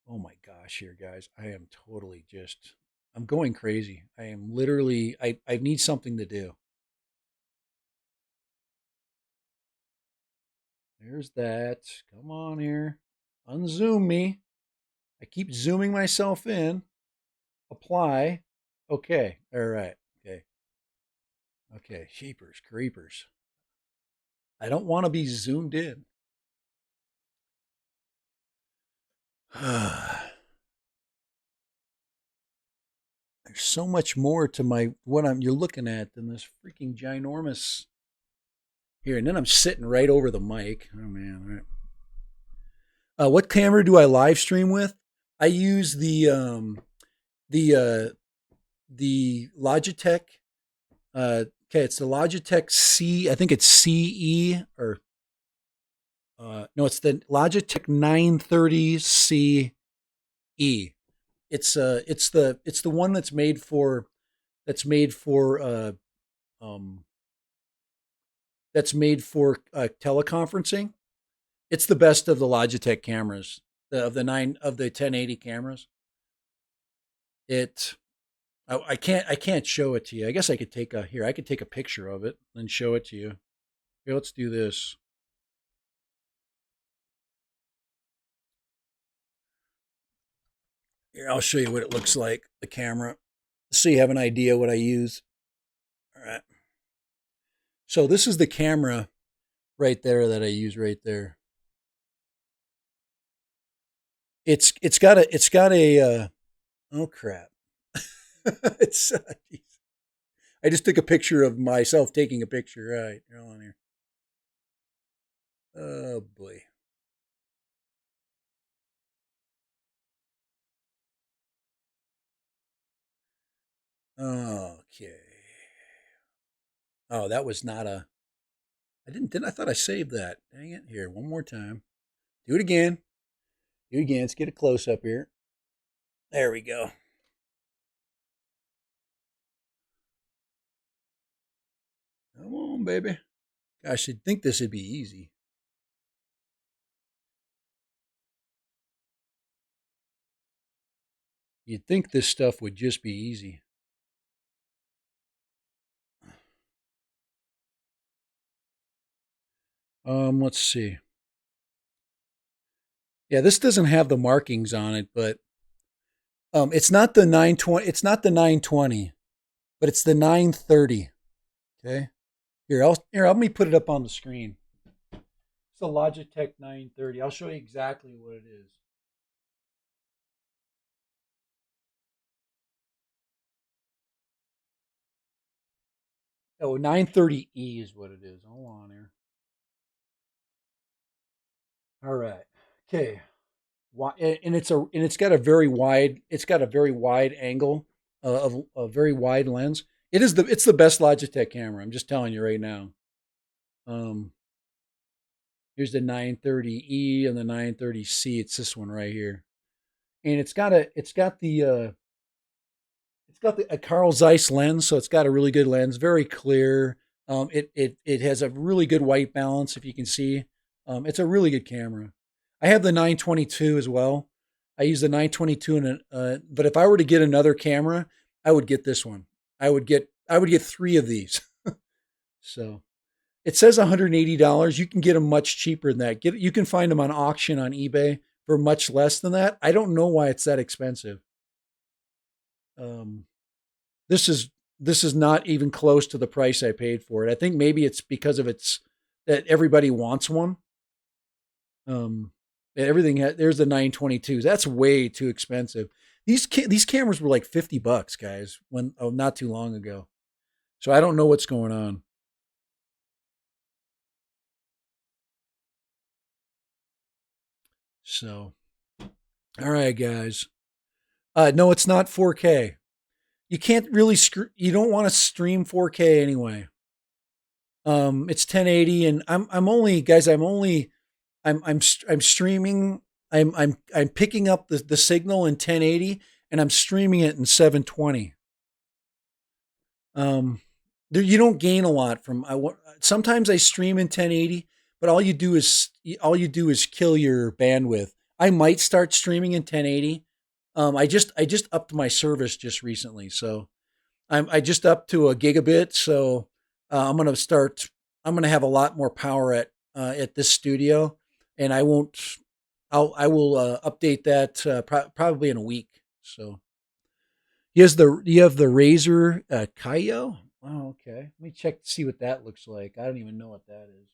oh my gosh, here, guys, I am totally just, I'm going crazy. I am literally, I need something to do. There's that. Come on here. Unzoom me. I keep zooming myself in. Apply. Okay. All right. Okay. Okay. Sheepers, creepers. I don't want to be zoomed in. There's so much more to my what you're looking at than this freaking ginormous here. And then I'm sitting right over the mic. Oh man! What camera do I live stream with? I use the Logitech. Okay, it's the Logitech C. I think it's CE or No, it's the Logitech 930 CE. It's the one that's made for um teleconferencing. It's the best of the Logitech cameras, of the 1080 cameras. It I can't show it to you. I guess I could take a picture of it and show it to you. Here, let's do this. Here, I'll show you what it looks like, the camera, so you have an idea what I use. All right. So this is the camera right there that I use right there. It's got a oh crap. it's I just took a picture of myself taking a picture. Right, hold on here. Oh boy. Okay. Oh, that was not a. I didn't. I thought I saved that. Dang it! Here, one more time. Do it again. Do it again. Let's get a close up here. There we go. Come on, baby. Gosh, you'd think this would be easy. You'd think this stuff would just be easy. Let's see. Yeah, this doesn't have the markings on it, but it's not the 920. It's not the 920, but it's the 930. Okay. Let me put it up on the screen. It's the Logitech 930. I'll show you exactly what it is. Oh, 930E is what it is. Hold on here. All right. Okay. And it's got a very wide angle, of a very wide lens. It's the best Logitech camera. I'm just telling you right now. Um, Here's the 930E and the 930C. It's this one right here, and it's got a Carl Zeiss lens, so it's got a really good lens, very clear. It has a really good white balance, if you can see. It's a really good camera. I have the 922 as well. I use the 922, but if I were to get another camera, I would get this one. I would get three of these. So it says $180. You can get them much cheaper than that. You can find them on auction on eBay for much less than that. I don't know why it's that expensive. Um, this is this is not even close to the price I paid for it. I think maybe it's because of its that everybody wants one. Um, there's the 922s. That's way too expensive. These cameras were like $50, guys, when not too long ago. So I don't know what's going on. So all right, guys. No, it's not 4K. You can't really you don't want to stream 4K anyway. It's 1080, and I'm only guys. I'm streaming. I'm picking up the signal in 1080, and I'm streaming it in 720. Um, you don't gain a lot from. Sometimes I stream in 1080, but all you do is kill your bandwidth. I might start streaming in 1080. I just upped my service just recently, so I just up to a gigabit. So I'm gonna start. I'm gonna have a lot more power at this studio, and I won't. I will update that probably in a week. So you have the Razer Kaio. Oh, okay. Let me check to see what that looks like. I don't even know what that is.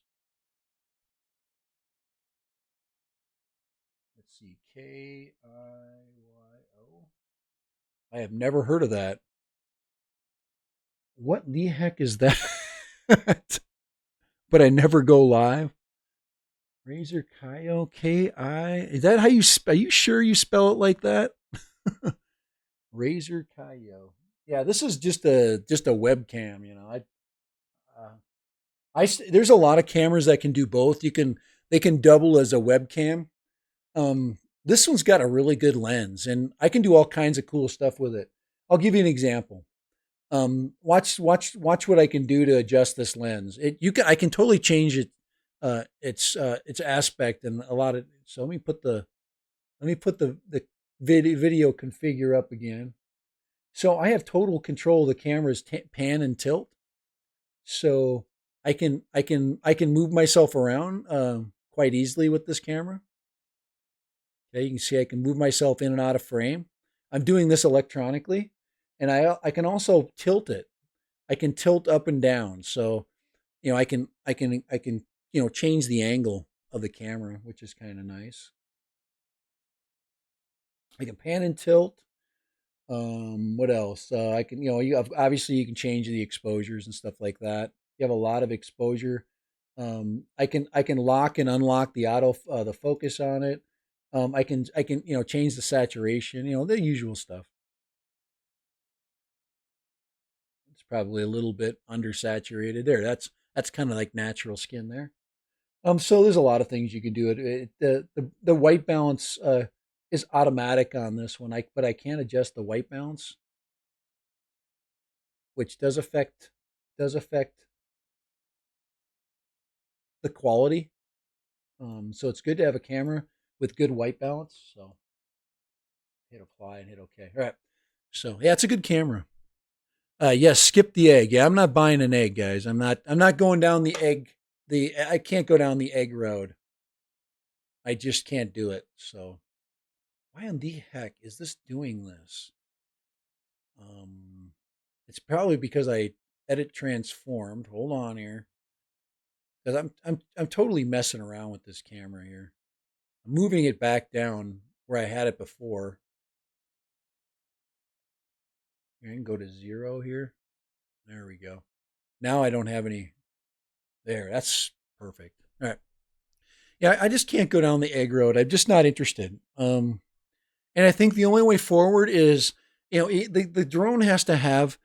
Let's see, Kiyo. I have never heard of that. What the heck is that? But I never go live. Razer Kaio Ki. Is that how you spell? Are you sure you spell it like that? Razer Kaio. Yeah, this is just a webcam. Uh, there's a lot of cameras that can do both. they can double as a webcam. This one's got a really good lens, and I can do all kinds of cool stuff with it. I'll give you an example. Watch what I can do to adjust this lens. I can totally change its aspect and a lot of. So let me put the video configure up again. So I have total control of the camera's pan and tilt. So I can move myself around quite easily with this camera. Okay, you can see I can move myself in and out of frame. I'm doing this electronically, and I can also tilt it. I can tilt up and down. So I can change the angle of the camera, which is kind of nice. I can pan and tilt. What else? I can, obviously you can change the exposures and stuff like that. You have a lot of exposure. I can lock and unlock the focus on it. I can change the saturation. The usual stuff. It's probably a little bit undersaturated there. That's kind of like natural skin there. So there's a lot of things you can do. The white balance is automatic on this one. But I can't adjust the white balance, which does affect the quality. So it's good to have a camera with good white balance. So hit apply and hit OK. All right. So yeah, it's a good camera. Yes, skip the egg. Yeah, I'm not buying an egg, guys. I'm not going down the egg. I can't go down the egg road. I just can't do it. So why in the heck is this doing this? It's probably because I edit transformed. Hold on here. Because I'm totally messing around with this camera here. I'm moving it back down where I had it before. I can go to 0 here. There we go. Now I don't have any. There, that's perfect. All right. Yeah, I just can't go down the egg road. I'm just not interested. And I think the only way forward is, the drone has to have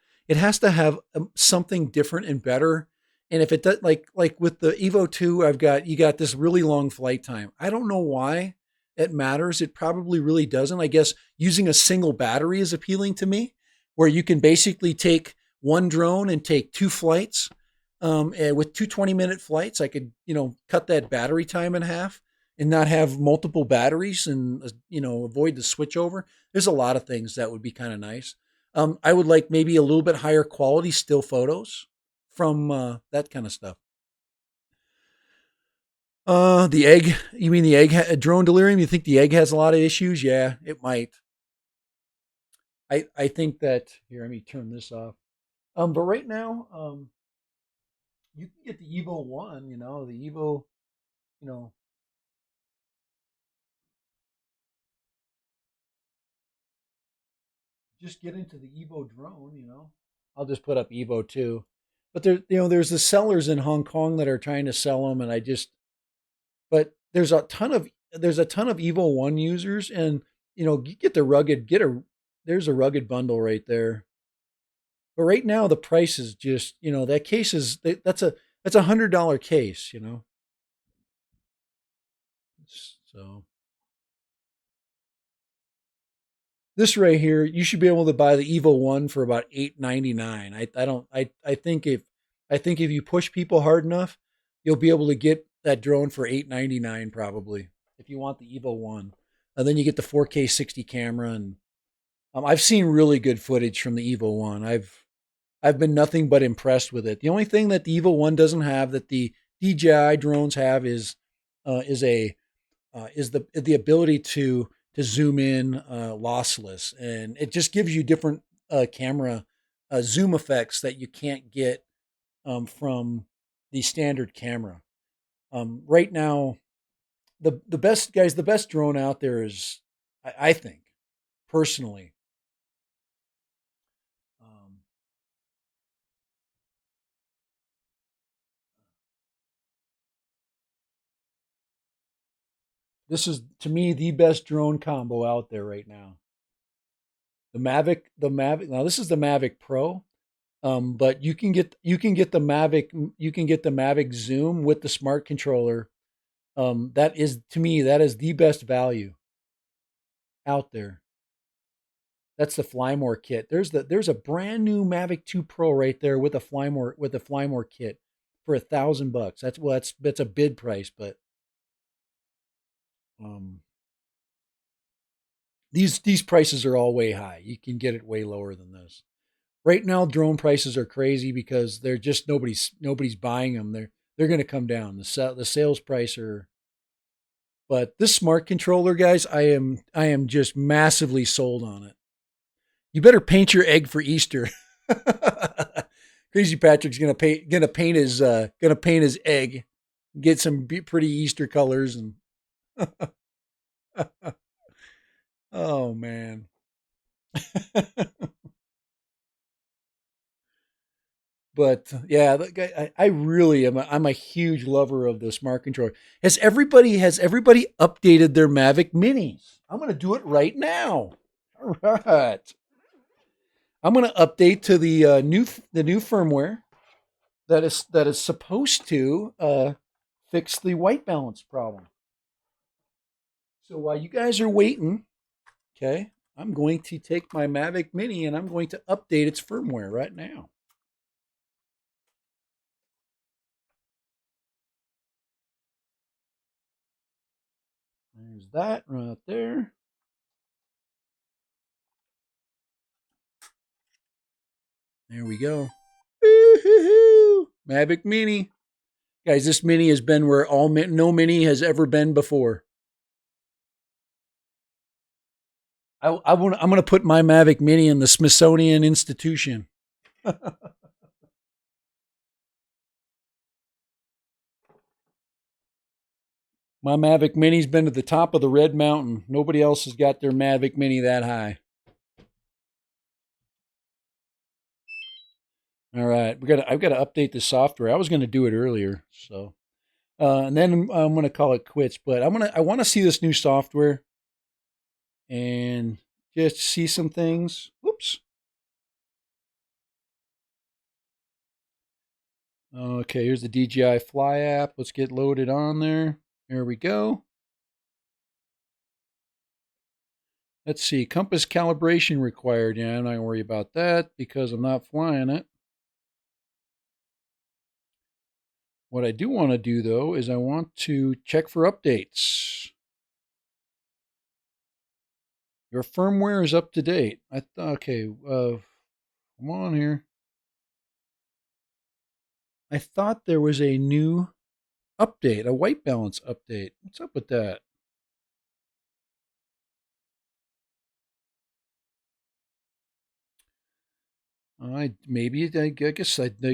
something different and better. And if it does, like with the Evo 2, you got this really long flight time. I don't know why it matters. It probably really doesn't. I guess using a single battery is appealing to me, where you can basically take one drone and take 2 flights. And with 2 20-minute flights, I could, cut that battery time in half and not have multiple batteries and, avoid the switchover. There's a lot of things that would be kind of nice. I would like maybe a little bit higher quality still photos from that kind of stuff. The egg, you mean the egg drone delirium? You think the egg has a lot of issues? Yeah, it might. I think that, here, let me turn this off. But right now, you can get the Evo 1, the Evo, you know, just get into the Evo drone. I'll just put up Evo 2. But there's the sellers in Hong Kong that are trying to sell them, and but there's a ton of Evo 1 users, and you get the rugged, there's a rugged bundle right there. But right now the price is just, that case that's $100 case. So this right here, you should be able to buy the Evo 1 for about $8.99. I don't I think if you push people hard enough, you'll be able to get that drone for $8.99 probably if you want the Evo 1. And then you get the 4K 60 camera, and I've seen really good footage from the Evo 1. I've been nothing but impressed with it. The only thing that the Evo 1 doesn't have that the DJI drones have is the ability to zoom in lossless, and it just gives you different camera zoom effects that you can't get from the standard camera. Right now, the best drone out there is, I think, personally. Um, this is to me the best drone combo out there right now. The Mavic. Now this is the Mavic Pro. But you can get the Mavic Zoom with the smart controller That is, to me, that is the best value out there. That's the Flymore kit. There's a brand new Mavic 2 Pro right there with a Flymore kit for $1,000. That's a bid price, but um, these prices are all way high. You can get it way lower than this. Right now, drone prices are crazy because they're just nobody's buying them. They're going to come down. The sales price are. But this smart controller, guys, I am just massively sold on it. You better paint your egg for Easter. Crazy Patrick's gonna paint his egg, get some pretty Easter colors, and oh man. But yeah, I really am. I'm a huge lover of the smart controller. Has everybody updated their Mavic Minis? I'm gonna do it right now. All right, I'm gonna update to the new firmware that is supposed to fix the white balance problem. So while you guys are waiting, okay, I'm going to take my Mavic Mini and I'm going to update its firmware right now. There's that right there. There we go. Woo-hoo-hoo. Mavic Mini. Guys, this Mini has been where no Mini has ever been before. I'm going to put my Mavic Mini in the Smithsonian Institution. My Mavic Mini's been to the top of the Red Mountain. Nobody else has got their Mavic Mini that high. All right, I've got to update the software. I was going to do it earlier, so and then I'm going to call it quits. But I want to see this new software and just see some things. Whoops. Okay, here's the DJI Fly app. Let's get loaded on there. There we go. Let's see, compass calibration required. Yeah, I'm not going to worry about that because I'm not flying it. What I do want to do, though, is I want to check for updates. Your firmware is up to date. Okay, come on here. I thought there was a new update, a white balance update. What's up with that? I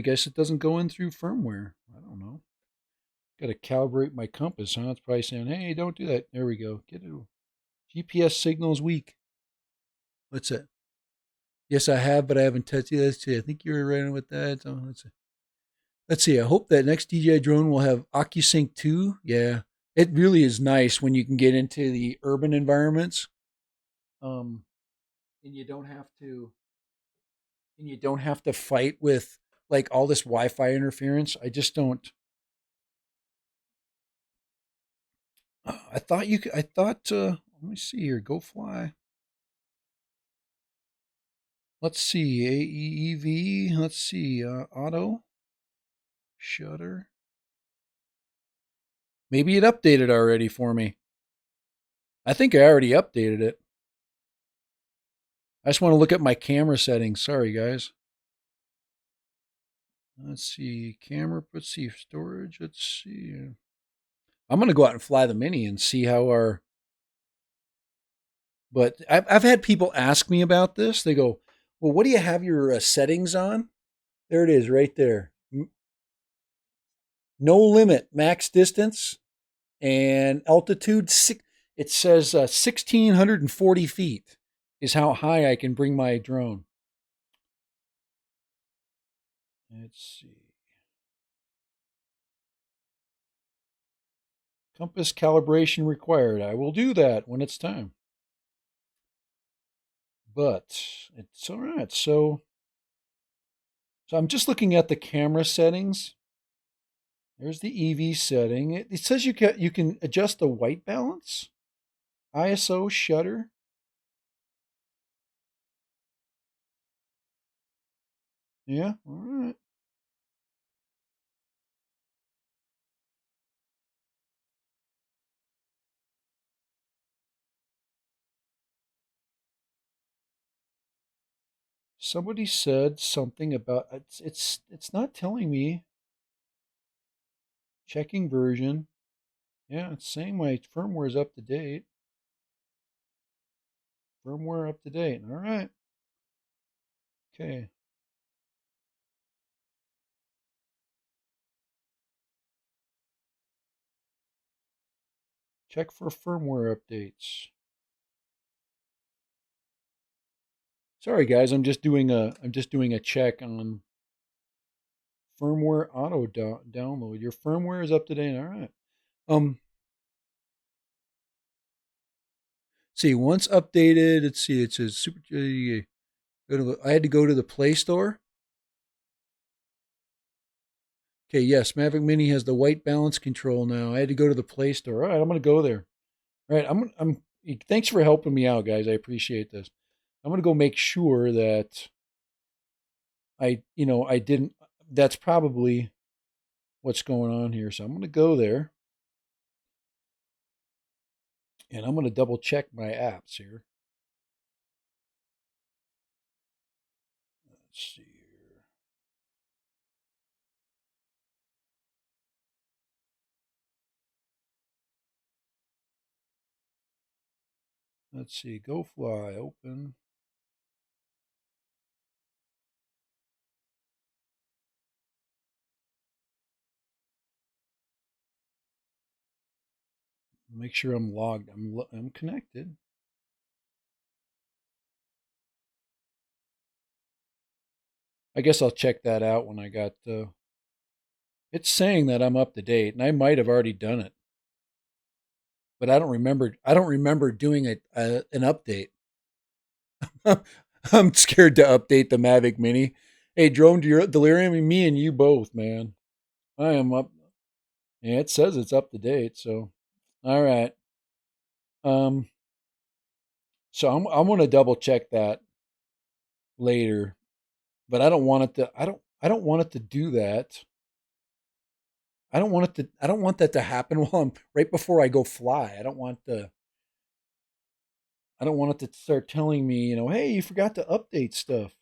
guess it doesn't go in through firmware. I don't know. Got to calibrate my compass, huh? It's probably saying, "Hey, don't do that." There we go. Get it. GPS signal's weak. What's that? Yes, I have, but I haven't touched it. Let's see. I think you were right with that. So let's see. I hope that next DJI drone will have OcuSync 2. Yeah, it really is nice when you can get into the urban environments, um, and you don't have to fight with like all this Wi-Fi interference. I just don't. I thought you could. I thought. Let me see here. Go fly. Let's see. AEEV. Let's see. Auto shutter. Maybe it updated already for me. I think I already updated it. I just want to look at my camera settings. Sorry, guys. Let's see. Camera. Let's see. Storage. Let's see. I'm going to go out and fly the Mini and see how our. But I've had people ask me about this. They go, well, what do you have your settings on? There it is right there. No limit, max distance, and altitude. It says 1,640 feet is how high I can bring my drone. Let's see. Compass calibration required. I will do that when it's time. But it's all right. So I'm just looking at the camera settings. There's the EV setting. It says you can adjust the white balance, ISO, shutter. Yeah, all right. Somebody said something about it's not telling me. Checking version. Yeah, it's saying my firmware is up to date. Firmware up to date. All right. Okay. Check for firmware updates. Sorry guys, I'm just doing a check on firmware auto download. Your firmware is up to date. All right. Um see, once updated, let's see, it says super I had to go to the Play Store. Okay, yes, Mavic Mini has the white balance control now. I had to go to the Play Store. All right, I'm going to go there. All right, I'm thanks for helping me out, guys. I appreciate this. I'm going to go make sure that I didn't that's probably what's going on here. So I'm going to go there and I'm going to double check my apps here. Let's see here. Let's see. Go Fly open. Make sure I'm logged. I'm connected. I guess I'll check that out when I got it's saying that I'm up to date and I might have already done it. But I don't remember doing an update. I'm scared to update the Mavic Mini. Hey, Drone Delirium, me and you both, man. I am up. Yeah, it says it's up to date. So, all right. Um, so I'm gonna double check that later, but I don't want it to. I don't want it to do that. I don't want that to happen while I'm right before I go fly. I don't want it to start telling me, hey, you forgot to update stuff.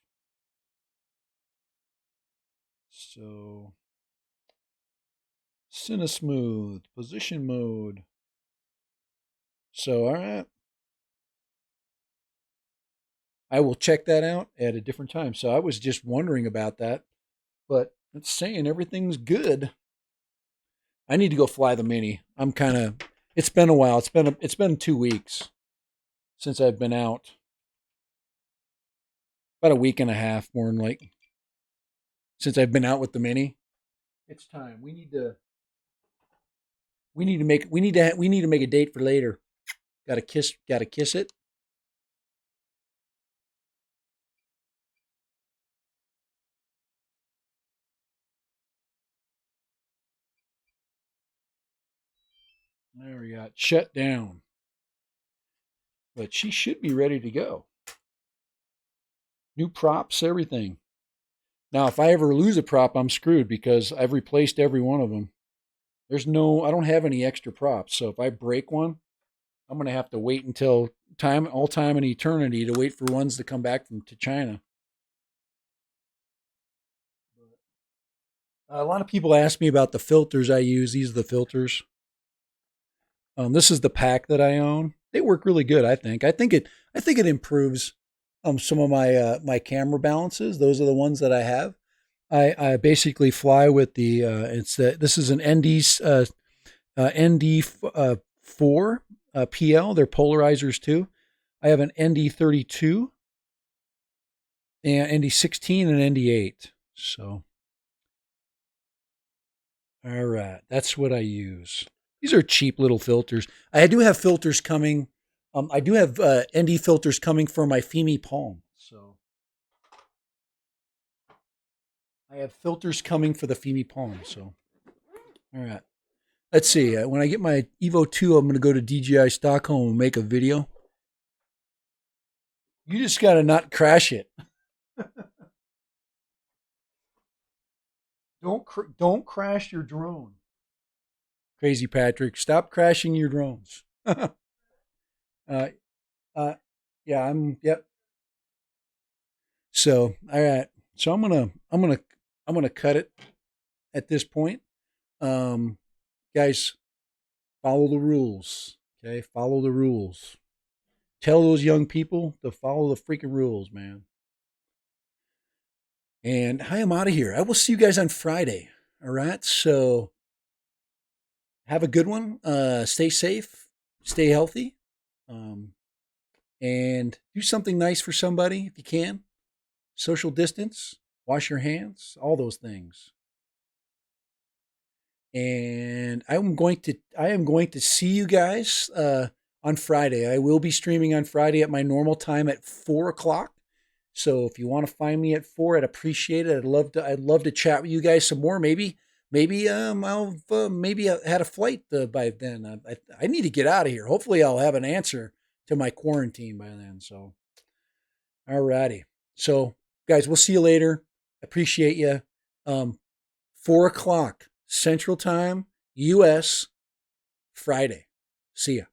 So, Cinesmooth, position mode. So, all right. I will check that out at a different time. So I was just wondering about that, but it's saying everything's good. I need to go fly the Mini. I'm kind of. It's been a while. It's been 2 weeks since I've been out. About a week and a half, more than like, since I've been out with the Mini. It's time. We need to make a date for later. Got to kiss it. There we got shut down. But she should be ready to go. New props, everything. Now, if I ever lose a prop, I'm screwed because I've replaced every one of them. I don't have any extra props. So if I break one, I'm going to have to wait until all time and eternity to wait for ones to come back to China. A lot of people ask me about the filters I use. These are the filters. This is the pack that I own. They work really good. I think. I think it improves some of my camera balances. Those are the ones that I have. I basically fly with the this is an ND4 PL. They're polarizers too. I have an ND32 and ND16 and ND8. So, all right, that's what I use. These are cheap little filters. I do have filters coming. I do have ND filters coming for my Fimi Palm. So I have filters coming for the Fimi Palm. So All right. Let's see. When I get my Evo 2, I'm going to go to DJI Stockholm and make a video. You just got to not crash it. Don't crash your drone. Crazy Patrick, stop crashing your drones. uh, uh, yeah, yep. So, all right. So I'm gonna cut it at this point. Um, guys, follow the rules. Okay, follow the rules. Tell those young people to follow the freaking rules, man. And I am out of here. I will see you guys on Friday. All right. So have a good one. Stay safe. Stay healthy. Um, and do something nice for somebody if you can. Social distance. Wash your hands. All those things. And I am going to see you guys on Friday. I will be streaming on Friday at my normal time at 4 o'clock. So if you want to find me at 4, I'd appreciate it. I'd love to chat with you guys some more. Maybe I had a flight by then. I need to get out of here. Hopefully I'll have an answer to my quarantine by then. So alrighty. So guys, we'll see you later. Appreciate you. 4 o'clock Central Time, US, Friday. See ya.